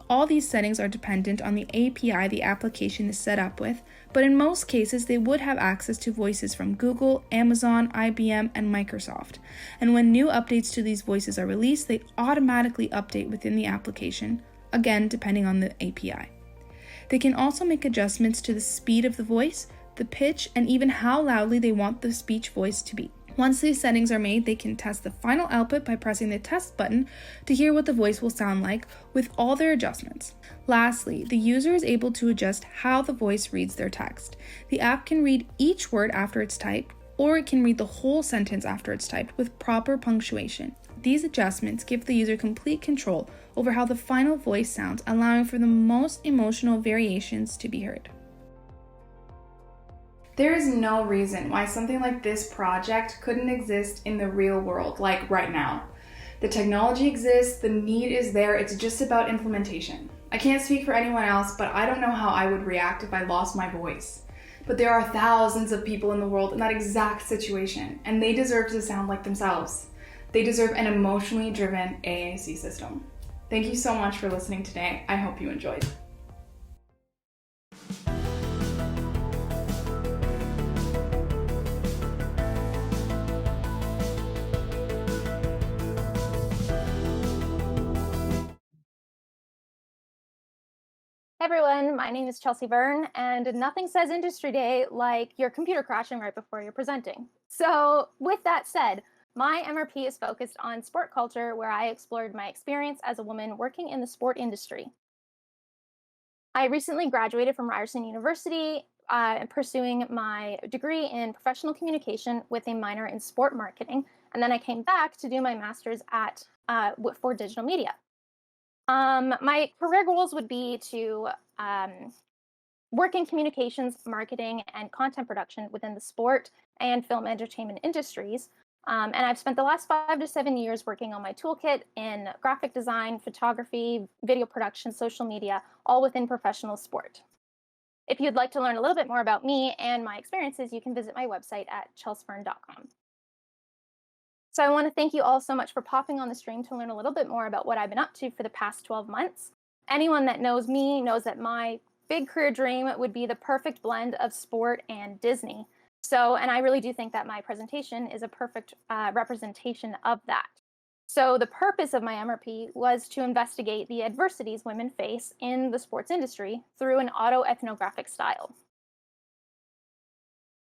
All these settings are dependent on the API the application is set up with, but in most cases they would have access to voices from Google, Amazon, IBM, and Microsoft. And when new updates to these voices are released, they automatically update within the application, again depending on the API. They can also make adjustments to the speed of the voice, the pitch, and even how loudly they want the speech voice to be. Once these settings are made, they can test the final output by pressing the test button to hear what the voice will sound like with all their adjustments. Lastly, the user is able to adjust how the voice reads their text. The app can read each word after it's typed, or it can read the whole sentence after it's typed with proper punctuation. These adjustments give the user complete control over how the final voice sounds, allowing for the most emotional variations to be heard. There is no reason why something like this project couldn't exist in the real world, like right now. The technology exists, the need is there, it's just about implementation. I can't speak for anyone else, but I don't know how I would react if I lost my voice. But there are thousands of people in the world in that exact situation, and they deserve to sound like themselves. They deserve an emotionally driven AAC system. Thank you so much for listening today. I hope you enjoyed. Hey everyone, my name is Chelsea Byrne, and nothing says Industry Day like your computer crashing right before you're presenting. So with that said, my MRP is focused on sport culture, where I explored my experience as a woman working in the sport industry. I recently graduated from Ryerson University, pursuing my degree in professional communication with a minor in sport marketing, and then I came back to do my master's for digital media. My career goals would be to work in communications, marketing, and content production within the sport and film entertainment industries. And I've spent the last 5 to 7 years working on my toolkit in graphic design, photography, video production, social media, all within professional sport. If you'd like to learn a little bit more about me and my experiences, you can visit my website at chelsfern.com. So I want to thank you all so much for popping on the stream to learn a little bit more about what I've been up to for the past 12 months. Anyone that knows me knows that my big career dream would be the perfect blend of sport and Disney. And I really do think that my presentation is a perfect representation of that. So the purpose of my MRP was to investigate the adversities women face in the sports industry through an autoethnographic style.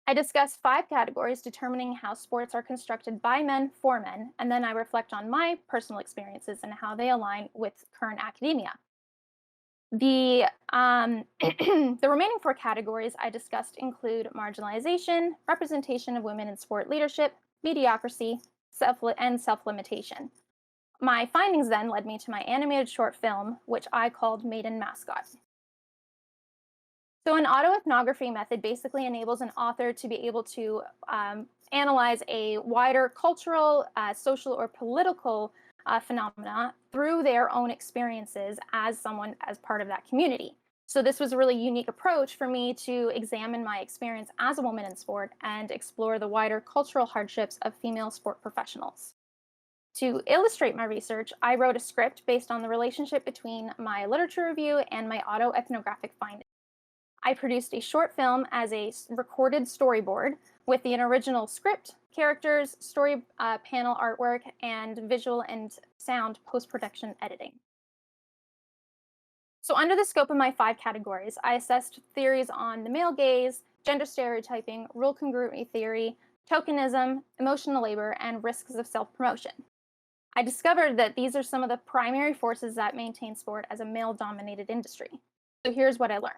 I discuss 5 categories determining how sports are constructed by men for men, and then I reflect on my personal experiences and how they align with current academia. The remaining four categories I discussed include marginalization, representation of women in sport leadership, mediocrity, and self-limitation. My findings then led me to my animated short film, which I called Maiden Mascot. So an autoethnography method basically enables an author to be able to analyze a wider cultural, social, or political phenomena through their own experiences as part of that community. So this was a really unique approach for me to examine my experience as a woman in sport and explore the wider cultural hardships of female sport professionals. To illustrate my research, I wrote a script based on the relationship between my literature review and my autoethnographic findings. I produced a short film as a recorded storyboard with the original script, characters, story panel artwork, and visual and sound post-production editing. So under the scope of my 5 categories, I assessed theories on the male gaze, gender stereotyping, rule congruity theory, tokenism, emotional labor, and risks of self-promotion. I discovered that these are some of the primary forces that maintain sport as a male-dominated industry. So here's what I learned.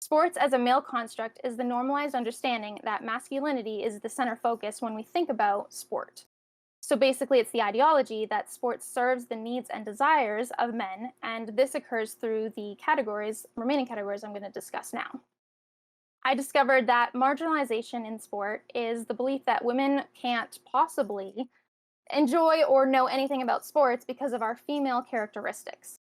Sports as a male construct is the normalized understanding that masculinity is the center focus when we think about sport. So basically, it's the ideology that sports serves the needs and desires of men, and this occurs through the remaining categories I'm going to discuss now. I discovered that marginalization in sport is the belief that women can't possibly enjoy or know anything about sports because of our female characteristics.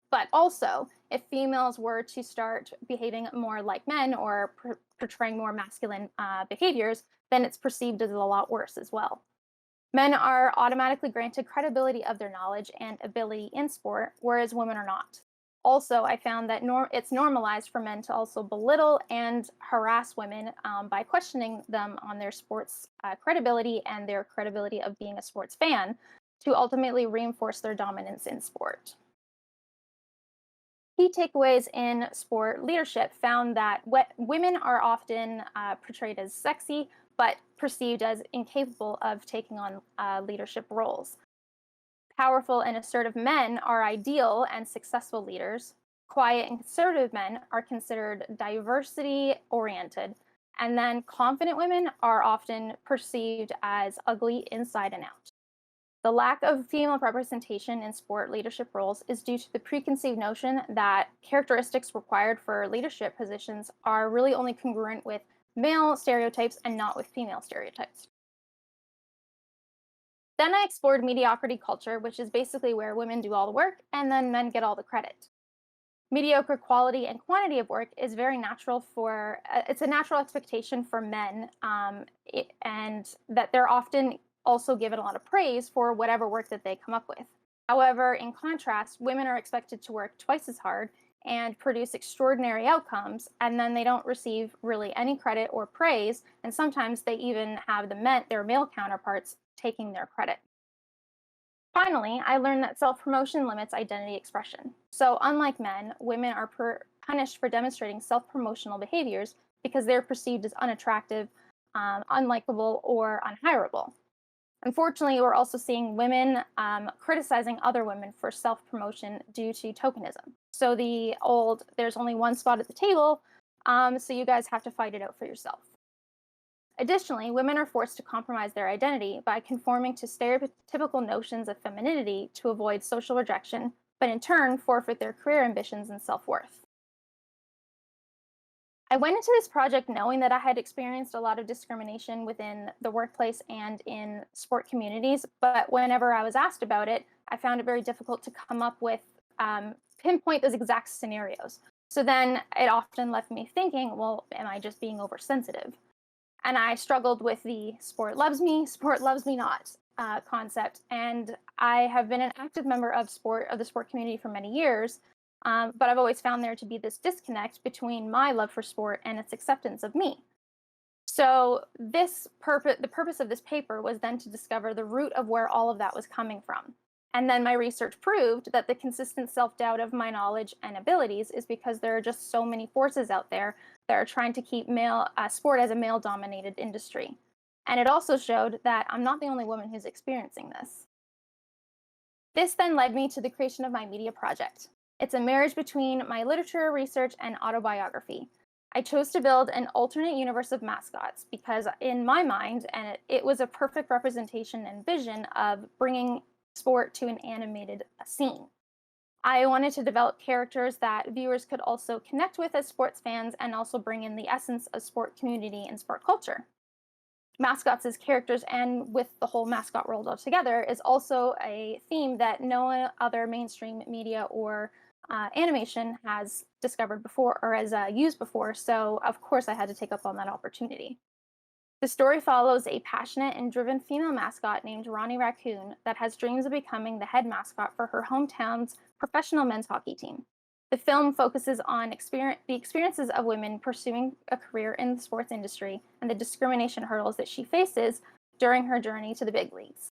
But also, if females were to start behaving more like men or portraying more masculine behaviors, then it's perceived as a lot worse as well. Men are automatically granted credibility of their knowledge and ability in sport, whereas women are not. Also, I found that it's normalized for men to also belittle and harass women by questioning them on their sports credibility and their credibility of being a sports fan to ultimately reinforce their dominance in sport. Key takeaways in sport leadership found that women are often portrayed as sexy, but perceived as incapable of taking on leadership roles. Powerful and assertive men are ideal and successful leaders. Quiet and conservative men are considered diversity-oriented. And then confident women are often perceived as ugly inside and out. The lack of female representation in sport leadership roles is due to the preconceived notion that characteristics required for leadership positions are really only congruent with male stereotypes and not with female stereotypes. Then I explored mediocrity culture, which is basically where women do all the work and then men get all the credit. Mediocre quality and quantity of work is very natural it's a natural expectation for men, and that they're often also given a lot of praise for whatever work that they come up with. However, in contrast, women are expected to work twice as hard and produce extraordinary outcomes, and then they don't receive really any credit or praise, and sometimes they even have their male counterparts taking their credit. Finally, I learned that self-promotion limits identity expression. So unlike men, women are punished for demonstrating self-promotional behaviors because they're perceived as unattractive, unlikable, or unhireable. Unfortunately, we're also seeing women criticizing other women for self-promotion due to tokenism. So the old, there's only one spot at the table, so you guys have to fight it out for yourself. Additionally, women are forced to compromise their identity by conforming to stereotypical notions of femininity to avoid social rejection, but in turn forfeit their career ambitions and self-worth. I went into this project knowing that I had experienced a lot of discrimination within the workplace and in sport communities, but whenever I was asked about it, I found it very difficult to come up with, pinpoint those exact scenarios. So then it often left me thinking, well, am I just being oversensitive? And I struggled with the sport loves me not concept. And I have been an active member of the sport community for many years. But I've always found there to be this disconnect between my love for sport and its acceptance of me. So the purpose of this paper was then to discover the root of where all of that was coming from. And then my research proved that the consistent self-doubt of my knowledge and abilities is because there are just so many forces out there that are trying to keep sport as a male-dominated industry. And it also showed that I'm not the only woman who's experiencing this. This then led me to the creation of my media project. It's a marriage between my literature, research, and autobiography. I chose to build an alternate universe of mascots because in my mind, and it was a perfect representation and vision of bringing sport to an animated scene. I wanted to develop characters that viewers could also connect with as sports fans and also bring in the essence of sport community and sport culture. Mascots as characters and with the whole mascot world altogether is also a theme that no other mainstream media or animation has discovered before or has used before, so of course I had to take up on that opportunity. The story follows a passionate and driven female mascot named Ronnie Raccoon that has dreams of becoming the head mascot for her hometown's professional men's hockey team. The film focuses on the experiences of women pursuing a career in the sports industry and the discrimination hurdles that she faces during her journey to the big leagues.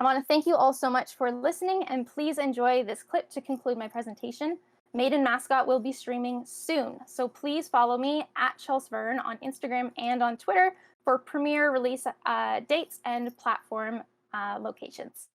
I want to thank you all so much for listening, and please enjoy this clip to conclude my presentation. Maiden Mascot will be streaming soon, so please follow me at Chelsea Verne on Instagram and on Twitter for premiere release dates and platform locations.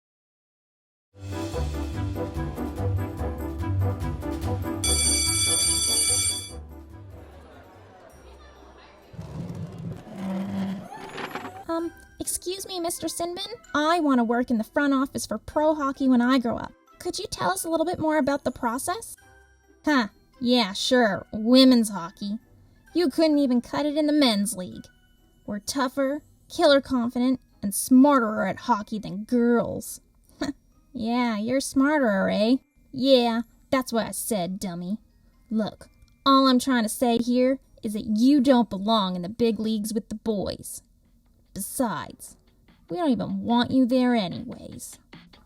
Excuse me, Mr. Sinbin? I want to work in the front office for pro hockey when I grow up. Could you tell us a little bit more about the process? Huh, yeah, sure, women's hockey. You couldn't even cut it in the men's league. We're tougher, killer confident, and smarter at hockey than girls. Yeah, you're smarter, eh? Yeah, that's what I said, dummy. Look, all I'm trying to say here is that you don't belong in the big leagues with the boys. Besides, we don't even want you there anyways.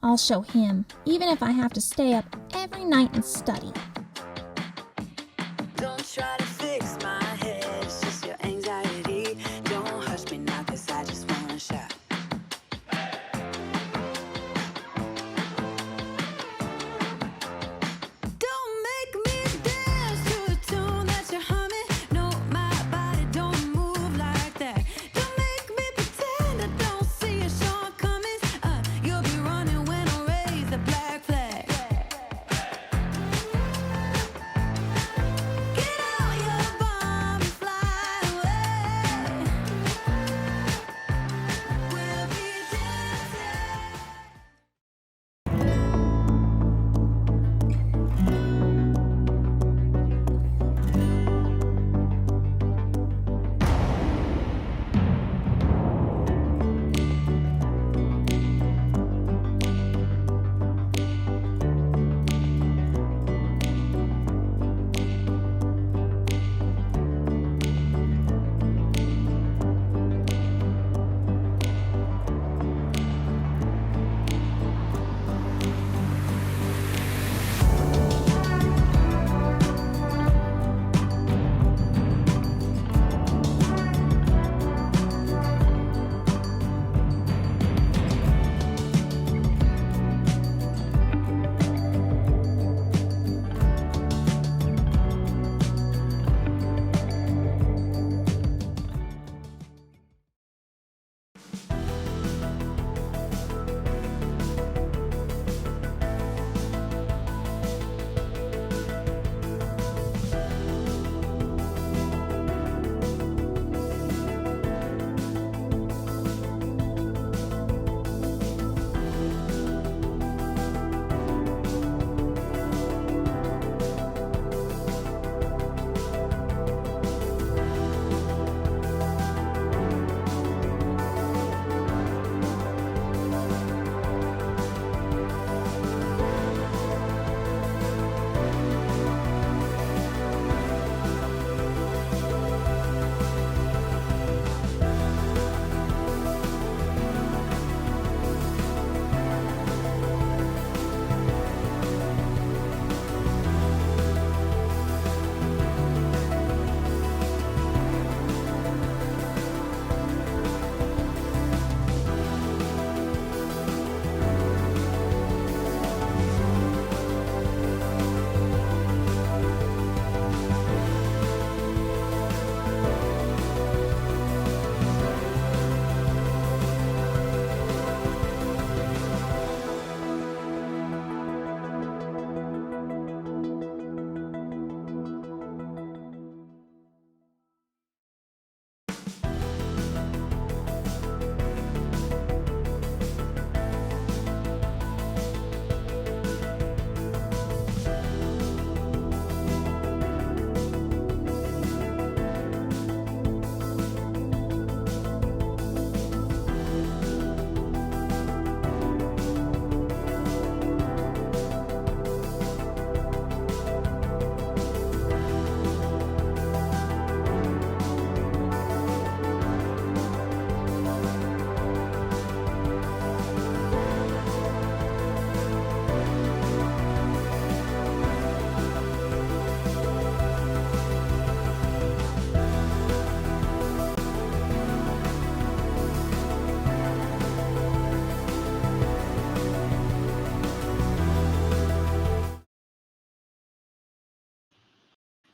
I'll show him, even if I have to stay up every night and study. Don't try to fix my head, it's just your anxiety. Don't hush me now, 'cause I just wanna shout. Don't make me dance to a tune that you're humming. No, my body don't move like that. Don't make me pretend I don't see your shortcomings. You'll be running when I raise the black flag. Get out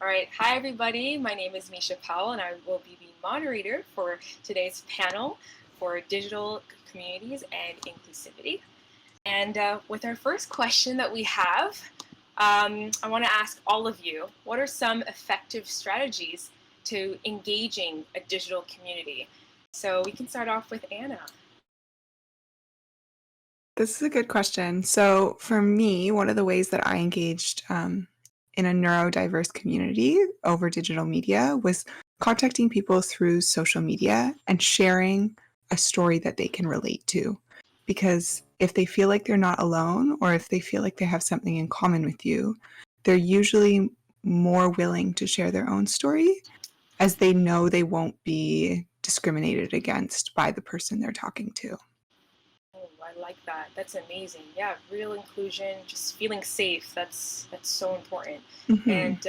All right. Hi, everybody. My name is Misha Powell, and I will be the moderator for today's panel for digital communities and inclusivity. And with our first question that we have, I want to ask all of you, what are some effective strategies to engaging a digital community? So we can start off with Anna. This is a good question. So for me, one of the ways that I engaged in a neurodiverse community over digital media was contacting people through social media and sharing a story that they can relate to. Because if they feel like they're not alone, or if they feel like they have something in common with you, they're usually more willing to share their own story, as they know they won't be discriminated against by the person they're talking to. Oh, I like that. That's amazing. Yeah, real inclusion, just feeling safe. That's so important. Mhm. And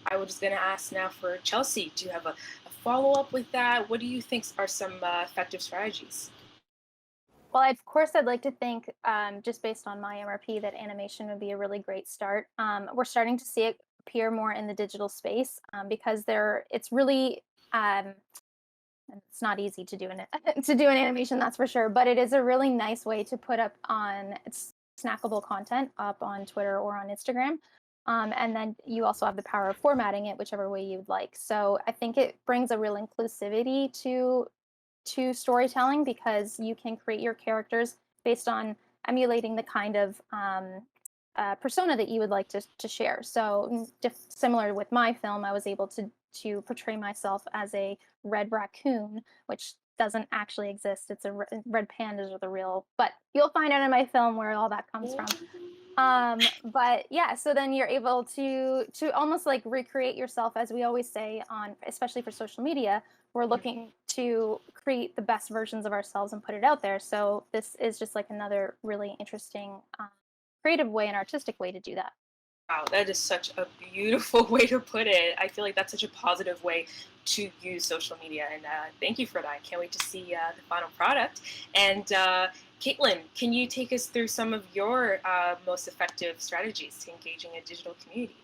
I was just going to ask now for Chelsea. Do you have a follow-up with that? What do you think are some effective strategies? Well, of course, I'd like to think, just based on my MRP, that animation would be a really great start. We're starting to see it appear more in the digital space because it's really, it's not easy to do to do an animation, that's for sure. But it is a really nice way to put up on snackable content up on Twitter or on Instagram. And then you also have the power of formatting it whichever way you'd like. So I think it brings a real inclusivity to storytelling because you can create your characters based on emulating the kind of persona that you would like to share. So similar with my film, I was able to portray myself as a red raccoon, which doesn't actually exist. It's red pandas are the real, but you'll find out in my film where all that comes from. But yeah, so then you're able to almost like recreate yourself, as we always say especially for social media, we're looking to create the best versions of ourselves and put it out there. So this is just like another really interesting creative way and artistic way to do that. Wow, that is such a beautiful way to put it. I feel like that's such a positive way to use social media, and thank you for that. I can't wait to see the final product. And Katelyn, can you take us through some of your most effective strategies to engaging a digital community?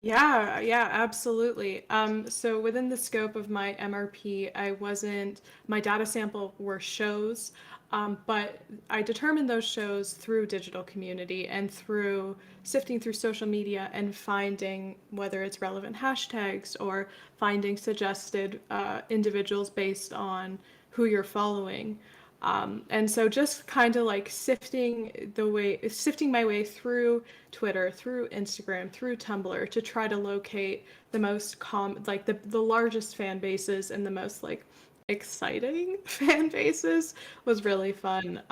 Yeah, absolutely. So within the scope of my MRP, my data sample were shows, but I determined those shows through digital community and through sifting through social media and finding whether it's relevant hashtags or finding suggested individuals based on who you're following. And so just kind of like sifting my way through Twitter, through Instagram, through Tumblr to try to locate the most the largest fan bases and the most like exciting fan bases was really fun.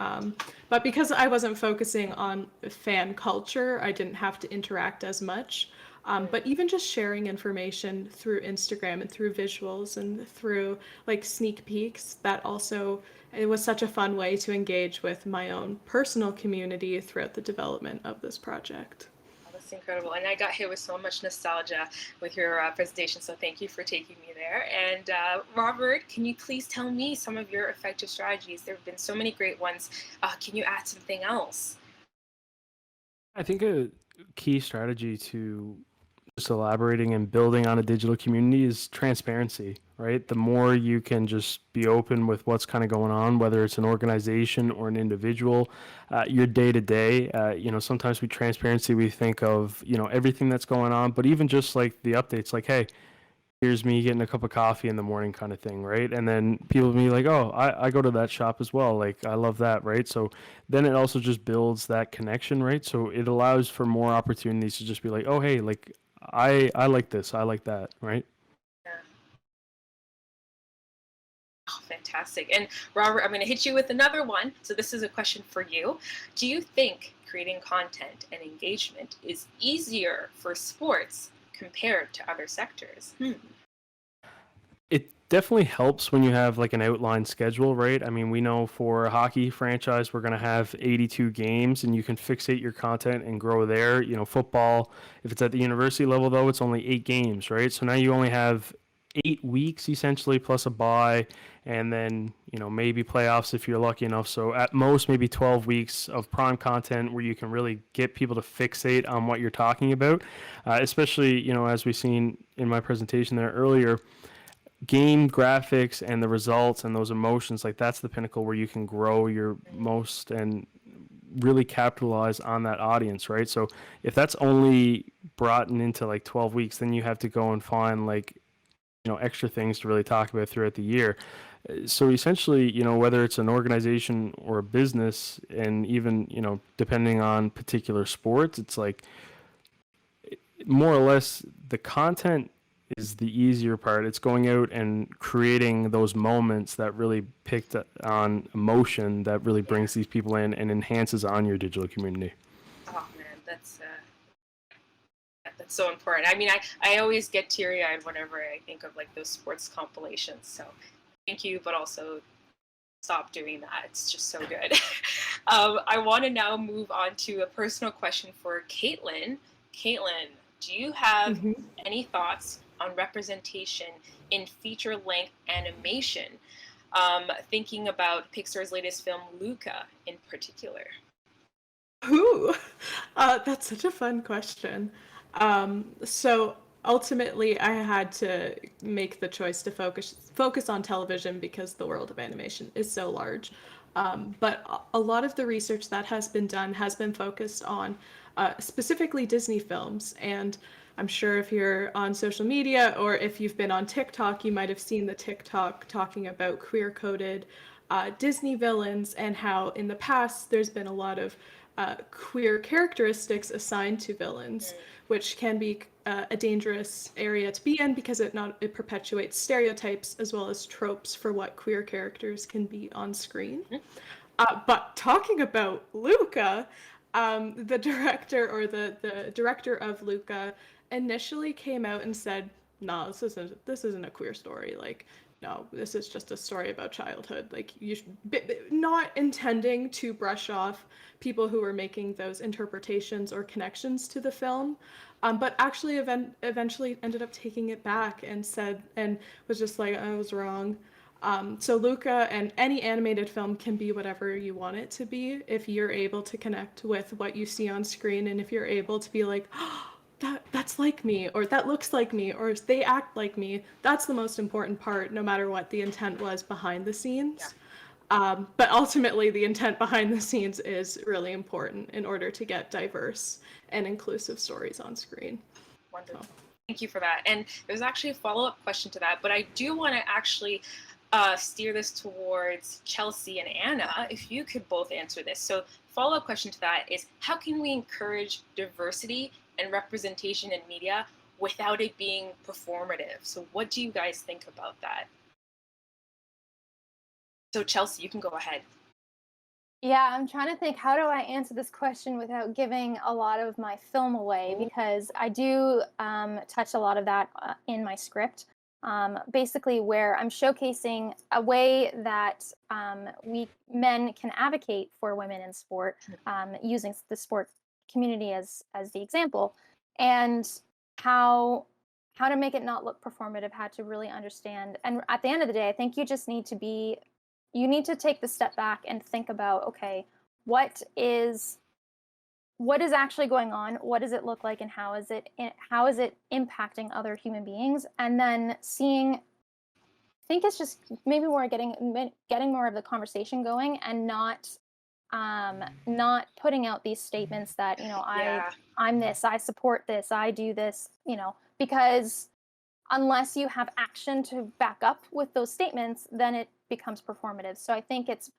But because I wasn't focusing on fan culture, I didn't have to interact as much. But even just sharing information through Instagram and through visuals and through like sneak peeks, it was such a fun way to engage with my own personal community throughout the development of this project. That's incredible. And I got hit with so much nostalgia with your presentation, so thank you for taking me there. And Robert, can you please tell me some of your effective strategies? There have been so many great ones. Can you add something else? I think a key strategy to just elaborating and building on a digital community is transparency, right? The more you can just be open with what's kind of going on, whether it's an organization or an individual, your day to day, sometimes with transparency, we think of, everything that's going on, but even just like the updates, like, hey, here's me getting a cup of coffee in the morning kind of thing, right? And then people will be like, oh, I go to that shop as well. Like, I love that, right? So then it also just builds that connection, right? So it allows for more opportunities to just be like, oh, hey, like, I like this, I like that, right? Yeah. Oh, fantastic. And Robert, I'm going to hit you with another one. So this is a question for you. Do you think creating content and engagement is easier for sports compared to other sectors? It definitely helps when you have like an outline schedule, right? I mean, we know for a hockey franchise, we're going to have 82 games and you can fixate your content and grow there. Football, if it's at the university level, though, it's only 8 games, right? So now you only have 8 weeks essentially plus a bye, and then maybe playoffs if you're lucky enough. So at most maybe 12 weeks of prime content where you can really get people to fixate on what you're talking about, especially as we've seen in my presentation there earlier. Game graphics and the results and those emotions, like that's the pinnacle where you can grow your most and really capitalize on that audience, right? So if that's only brought into like 12 weeks, then you have to go and find like extra things to really talk about throughout the year. So essentially, whether it's an organization or a business, and even depending on particular sports, it's like more or less the content is the easier part. It's going out and creating those moments that really picked on emotion that really brings these people in and enhances on your digital community. Oh man, that's so important. I mean, I always get teary-eyed whenever I think of like those sports compilations. So thank you, but also stop doing that. It's just so good. I want to now move on to a personal question for Katelyn. Katelyn, do you have any thoughts on representation in feature-length animation? Thinking about Pixar's latest film, Luca, in particular. Ooh, that's such a fun question. So ultimately, I had to make the choice to focus on television because the world of animation is so large. But a lot of the research that has been done has been focused on specifically Disney films. And I'm sure if you're on social media or if you've been on TikTok, you might have seen the TikTok talking about queer-coded Disney villains and how in the past there's been a lot of queer characteristics assigned to villains, which can be a dangerous area to be in because it perpetuates stereotypes as well as tropes for what queer characters can be on screen. But talking about Luca, the director or the director of Luca initially came out and said, "No, this isn't a queer story. Like, no, this is just a story about childhood." Like, not intending to brush off people who were making those interpretations or connections to the film, but actually eventually ended up taking it back and was just like, "I was wrong." So Luca and any animated film can be whatever you want it to be if you're able to connect with what you see on screen, and if you're able to be like, "Oh, that's like me," or "That looks like me," or "They act like me." That's the most important part, no matter what the intent was behind the scenes. But ultimately, the intent behind the scenes is really important in order to get diverse and inclusive stories on screen. Wonderful. Thank you for that. And there's actually a follow-up question to that, but I do want to actually steer this towards Chelsea and Anna, if you could both answer this. So follow-up question to that is, how can we encourage diversity and representation in media without it being performative? So what do you guys think about that? So Chelsea, you can go ahead. Yeah, I'm trying to think, how do I answer this question without giving a lot of my film away? Because I do touch a lot of that in my script. Basically, where I'm showcasing a way that we men can advocate for women in sport, using the sport community as the example, and how to make it not look performative, how to really understand. And at the end of the day, I think you just need to take the step back and think about, okay, what is actually going on? What does it look like, and how is it impacting other human beings? And then I think it's just maybe more getting more of the conversation going, and not putting out these statements that, I'm this, I support this, I do this, because unless you have action to back up with those statements, then it becomes performative. So I think it's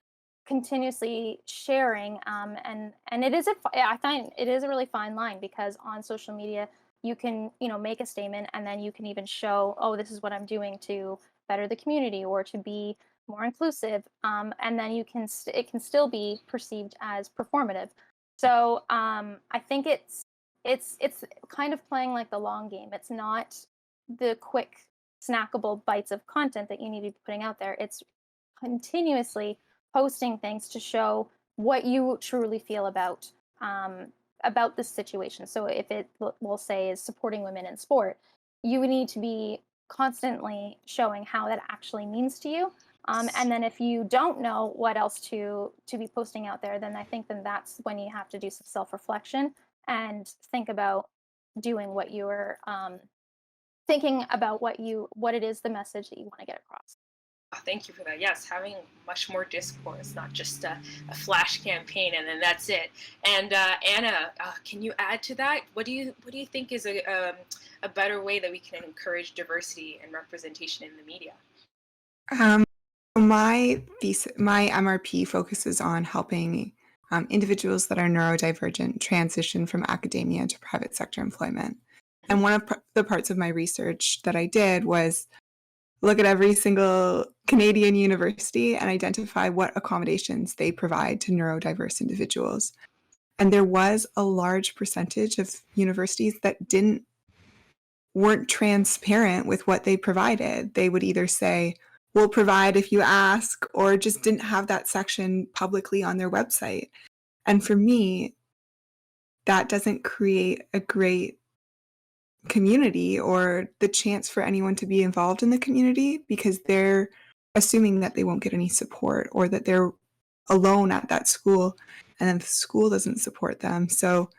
continuously sharing, and I find it is a really fine line, because on social media you can make a statement, and then you can even show, oh, this is what I'm doing to better the community or to be more inclusive, and then it can still be perceived as performative. So I think it's kind of playing like the long game. It's not the quick snackable bites of content that you need to be putting out there. It's continuously posting things to show what you truly feel about this situation. So if it, we'll say, is supporting women in sport, you need to be constantly showing how that actually means to you. And then if you don't know what else to be posting out there, then I think then that's when you have to do some self-reflection and think about doing what you are thinking about what it is, the message that you want to get across. Thank you for that. Yes, having much more discourse, not just a flash campaign and then that's it. And Anna, can you add to that? What do you think is a better way that we can encourage diversity and representation in the media? My MRP focuses on helping individuals that are neurodivergent transition from academia to private sector employment. And one of the parts of my research that I did was look at every single Canadian university and identify what accommodations they provide to neurodiverse individuals. And there was a large percentage of universities that weren't transparent with what they provided. They would either say, we'll provide if you ask, or just didn't have that section publicly on their website. And for me, that doesn't create a great community or the chance for anyone to be involved in the community, because they're assuming that they won't get any support or that they're alone at that school and then the school doesn't support them. So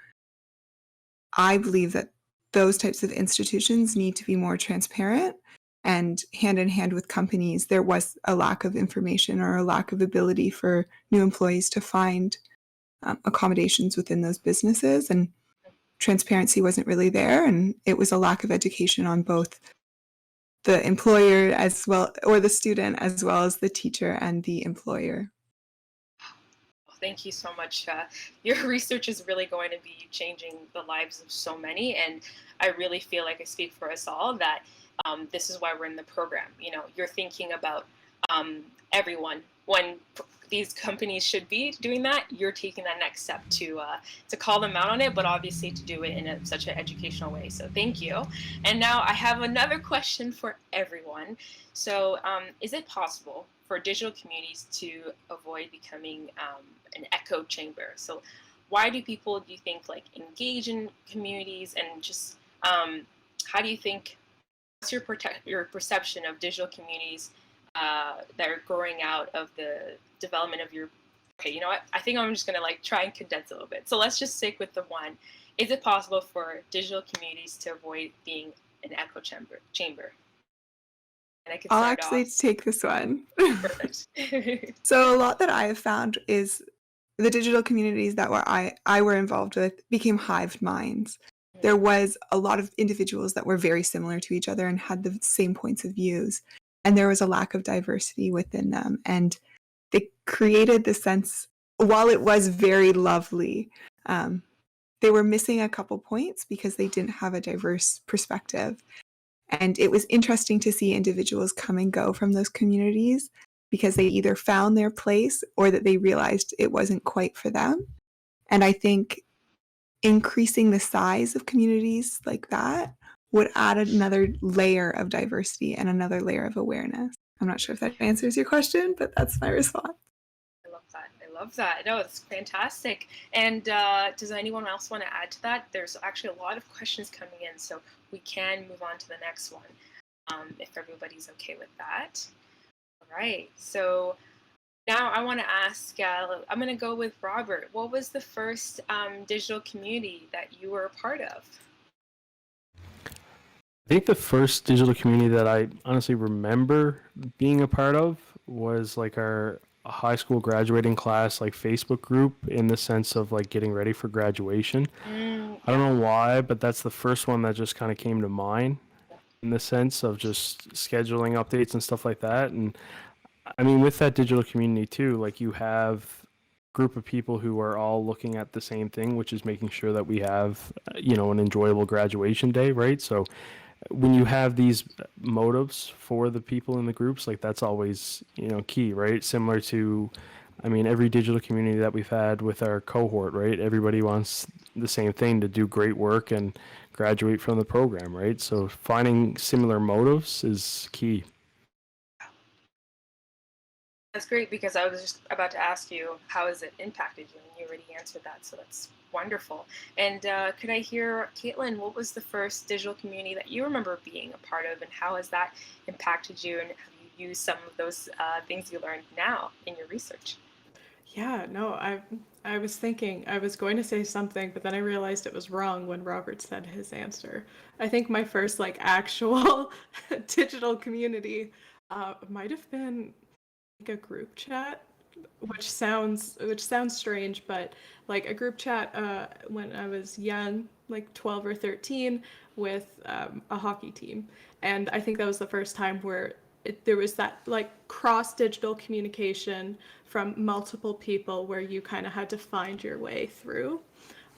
I believe that those types of institutions need to be more transparent, and hand in hand with companies, there was a lack of information or a lack of ability for new employees to find accommodations within those businesses, and transparency wasn't really there, and it was a lack of education on both the employer as well, or the student, as well as the teacher and the employer. Thank you so much. Your research is really going to be changing the lives of so many, and I really feel like I speak for us all that this is why we're in the program. You know, you're thinking about everyone. When these companies should be doing that, you're taking that next step to call them out on it, but obviously to do it in such an educational way. So thank you. And now I have another question for everyone. So is it possible for digital communities to avoid becoming an echo chamber? So why do people, do you think, like engage in communities, and just how do you think, what's your perception of digital communities that are growing out of the development of your, okay, you know what, I think I'm just gonna like try and condense a little bit. So let's just stick with the one. Is it possible for digital communities to avoid being an echo chamber? And I can I'll start actually off. take this one. Perfect. So a lot that I have found is the digital communities that I were involved with became hive minds. There was a lot of individuals that were very similar to each other and had the same points of views, and there was a lack of diversity within them. And they created the sense, while it was very lovely, they were missing a couple points because they didn't have a diverse perspective. And it was interesting to see individuals come and go from those communities because they either found their place or that they realized it wasn't quite for them. And I think increasing the size of communities like that would add another layer of diversity and another layer of awareness. I'm not sure if that answers your question, but that's my response. I love that. No, it's fantastic. And does anyone else want to add to that? There's actually a lot of questions coming in, so we can move on to the next one, if everybody's okay with that. All right. So now I want to ask, I'm going to go with Robert. What was the first digital community that you were a part of? I think the first digital community that I honestly remember being a part of was like our high school graduating class, like Facebook group, in the sense of like getting ready for graduation. I don't know why, but that's the first one that just kind of came to mind, in the sense of just scheduling updates and stuff like that. And I mean, with that digital community too, like you have a group of people who are all looking at the same thing, which is making sure that we have, an enjoyable graduation day, right? So when you have these motives for the people in the groups, like that's always, key, right? Similar to, I mean, every digital community that we've had with our cohort, right? Everybody wants the same thing, to do great work and graduate from the program, right? So finding similar motives is key. That's great because I was just about to ask you, how has it impacted you? And you already answered that, so that's wonderful. And could I hear, Katelyn, what was the first digital community that you remember being a part of, and how has that impacted you? And have you used some of those things you learned now in your research? Yeah, no, I was thinking I was going to say something, but then I realized it was wrong when Robert said his answer. I think my first like actual digital community might have been like a group chat, which sounds strange, but like a group chat when I was young, like 12 or 13, with a hockey team, and I think that was the first time where there was that like cross digital communication from multiple people where you kind of had to find your way through.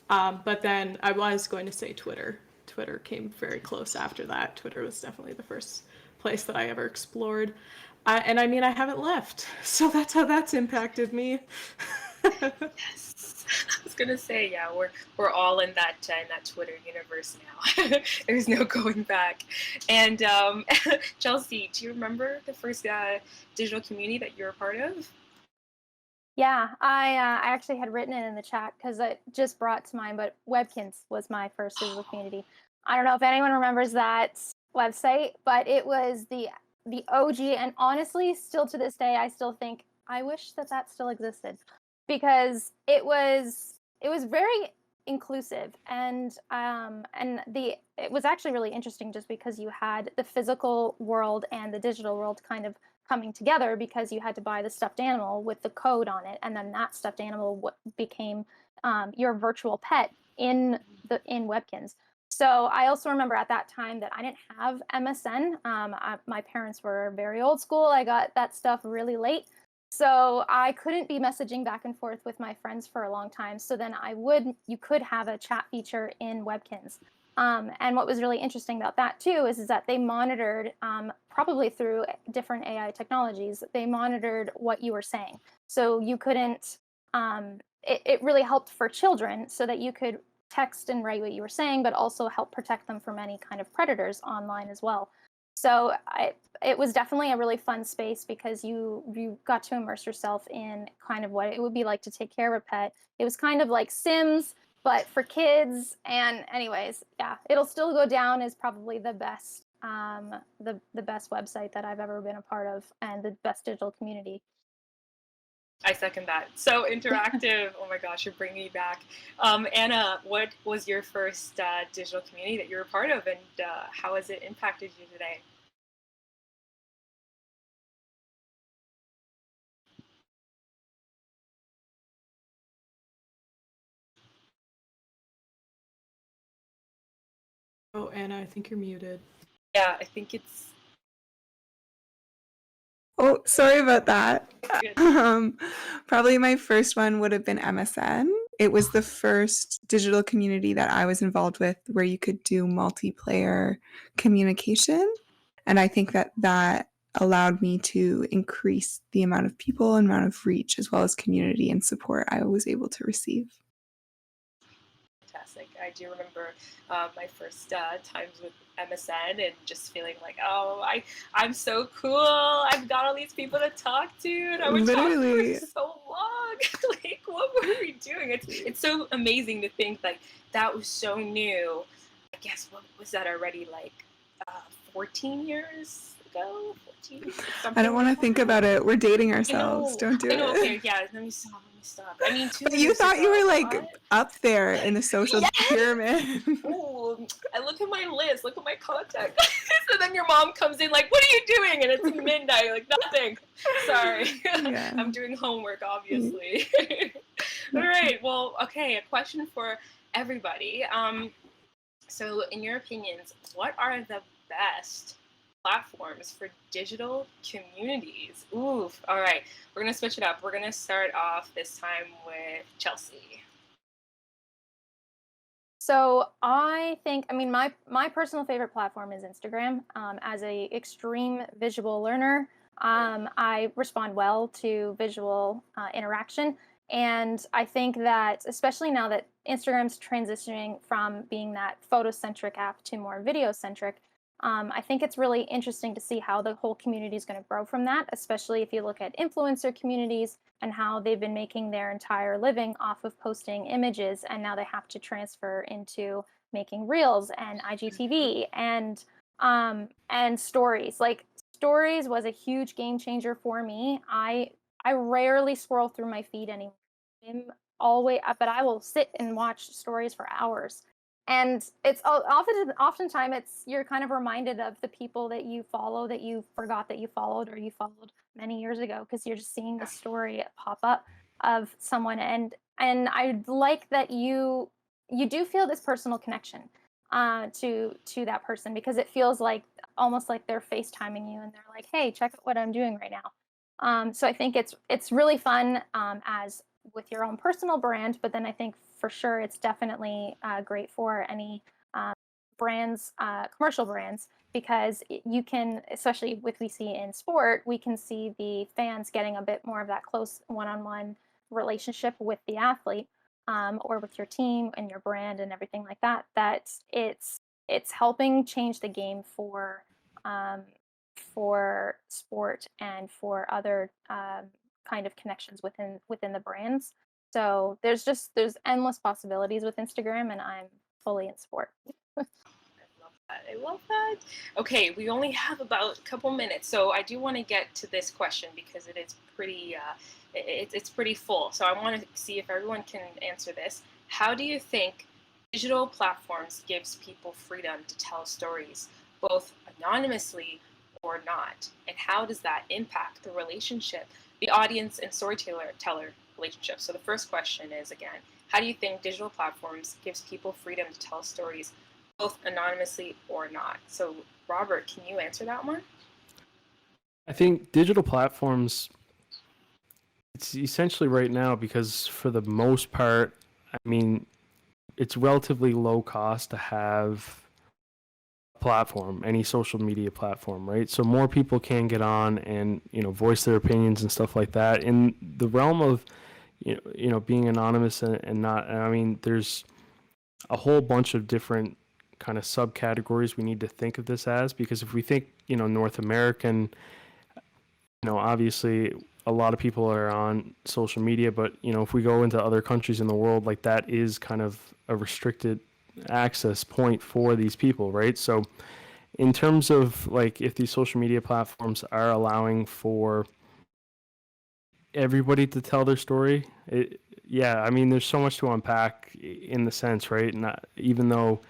But then I was going to say Twitter. Twitter came very close after that. Twitter was definitely the first place that I ever explored. And I mean, I haven't left. So that's how that's impacted me. Yes. I was gonna say, yeah, we're all in that Twitter universe now. There's no going back. And Chelsea, do you remember the first digital community that you were a part of? Yeah, I actually had written it in the chat because it just brought to mind, but Webkins was my first digital community. I don't know if anyone remembers that website, but it was the OG, and honestly, still to this day, I still think I wish that that still existed because it was very inclusive, and the it was actually really interesting just because you had the physical world and the digital world kind of coming together because you had to buy the stuffed animal with the code on it, and then that stuffed animal became your virtual pet in Webkins. So I also remember at that time that I didn't have MSN. My parents were very old school. I got that stuff really late. So I couldn't be messaging back and forth with my friends for a long time. So then you could have a chat feature in Webkins. And what was really interesting about that too is that they monitored, probably through different AI technologies, they monitored what you were saying. So you couldn't, it really helped for children so that you could text and write what you were saying, but also help protect them from any kind of predators online as well. So it was definitely a really fun space because you got to immerse yourself in kind of what it would be like to take care of a pet. It was kind of like Sims, but for kids. And anyways, yeah, it'll still go down as probably the best the best website that I've ever been a part of and the best digital community. I second that. So interactive. Oh my gosh, you're bringing me back. Anna, what was your first digital community that you were a part of, and how has it impacted you today? Oh, Anna, I think you're muted. Yeah, I think it's Oh, sorry about that. good. Probably my first one would have been MSN. It was the first digital community that I was involved with where you could do multiplayer communication. And I think that allowed me to increase the amount of people and amount of reach as well as community and support I was able to receive. Fantastic. I do remember my first times with MSN and just feeling like, oh, I'm so cool. I've got all these people to talk to, and I would talk Literally. for so long. Like, what were we doing? It's so amazing to think like that was so new. I guess what was that already like 14 years ago? 14, I don't want to think about it. We're dating I ourselves. know. Don't do I know. it. Okay, yeah. Let me stop. I mean, 2 But you years thought you ago, were like what? up there in the social Yes! pyramid. Ooh, I look at my list, look at my contact list, and then your mom comes in like, what are you doing? And it's midnight, like, nothing. Sorry. Yeah. I'm doing homework, obviously. All right, well, okay, a question for everybody. So in your opinions, what are the best platforms for digital communities? Oof, all right, we're gonna switch it up. We're gonna start off this time with Chelsea. So I think, I mean, my personal favorite platform is Instagram. As a extreme visual learner, I respond well to visual interaction, and I think that especially now that Instagram's transitioning from being that photo-centric app to more video-centric, I think it's really interesting to see how the whole community is going to grow from that, especially if you look at influencer communities and how they've been making their entire living off of posting images, and now they have to transfer into making reels and IGTV and stories. Like stories was a huge game changer for me. I rarely scroll through my feed anymore. I'm always, but I will sit and watch stories for hours. And it's oftentimes it's you're kind of reminded of the people that you follow that you forgot that you followed or you followed many years ago, because you're just seeing the story pop up of someone. And I like that you do feel this personal connection to that person, because it feels like almost like they're FaceTiming you and they're like, hey, check out what I'm doing right now. So I think it's really fun as with your own personal brand, but then I think for sure it's definitely great for any brands, commercial brands, because you can, especially with we see in sport, we can see the fans getting a bit more of that close one-on-one relationship with the athlete, or with your team and your brand and everything like that. That it's helping change the game um, for sport and for other kind of connections within the brands. So there's endless possibilities with Instagram, and I'm fully in sport. I love that. Okay, we only have about a couple minutes, so I do want to get to this question because it is pretty, it's pretty full. So I want to see if everyone can answer this. How do you think digital platforms gives people freedom to tell stories, both anonymously or not? And how does that impact the relationship, the audience and storyteller relationship? So the first question is, again, how do you think digital platforms gives people freedom to tell stories, both anonymously or not? So Robert, can you answer that one? I think digital platforms, it's essentially right now, because for the most part, I mean, it's relatively low cost to have a platform, any social media platform, right? So more people can get on and, voice their opinions and stuff like that. In the realm of, being anonymous and not, I mean, there's a whole bunch of different kind of subcategories we need to think of this as, because if we think, North American, obviously a lot of people are on social media, but if we go into other countries in the world, like that is kind of a restricted access point for these people, right? So in terms of like if these social media platforms are allowing for everybody to tell their story, yeah, I mean, there's so much to unpack in the sense, right? And even though,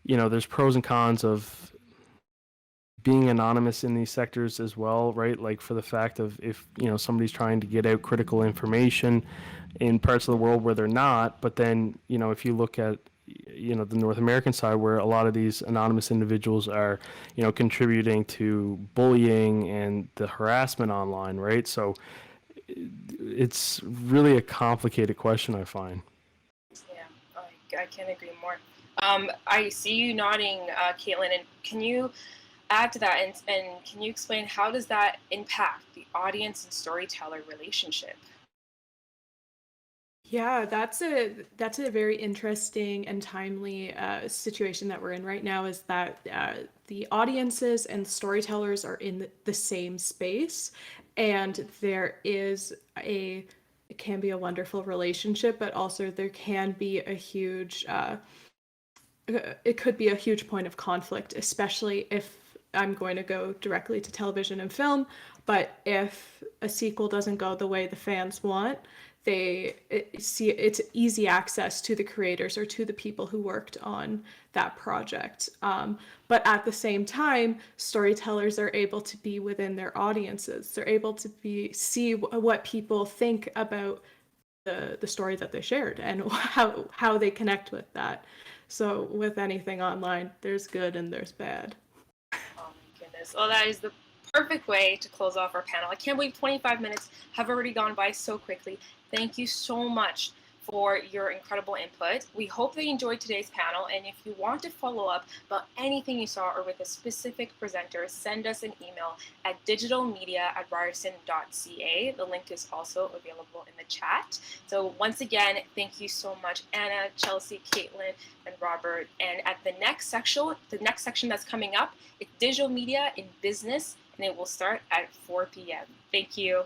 there's pros and cons of being anonymous in these sectors as well, right? Like for the fact of if, somebody's trying to get out critical information in parts of the world where they're not, but then, if you look at, the North American side where a lot of these anonymous individuals are, contributing to bullying and the harassment online, right? So it's really a complicated question, I find. Yeah, I can't agree more. I see you nodding, Katelyn, and can you add to that and can you explain how does that impact the audience and storyteller relationship? Yeah, that's a very interesting and timely situation that we're in right now. Is that the audiences and storytellers are in the same space, and it can be a wonderful relationship, but also there can be a huge it could be a huge point of conflict, especially if I'm going to go directly to television and film, but if a sequel doesn't go the way the fans want, it's easy access to the creators or to the people who worked on that project. But at the same time, storytellers are able to be within their audiences. They're able to see what people think about the story that they shared and how they connect with that. So with anything online, there's good and there's bad. Oh my goodness. Well, that is the perfect way to close off our panel. I can't believe 25 minutes have already gone by so quickly. Thank you so much for your incredible input. We hope that you enjoyed today's panel, and if you want to follow up about anything you saw or with a specific presenter, send us an email at digitalmedia@ryerson.ca. The link is also available in the chat. So once again, thank you so much, Anna, Chelsea, Caitlin, and Robert. And at the next section that's coming up, it's digital media in business, and it will start at 4 p.m. Thank you.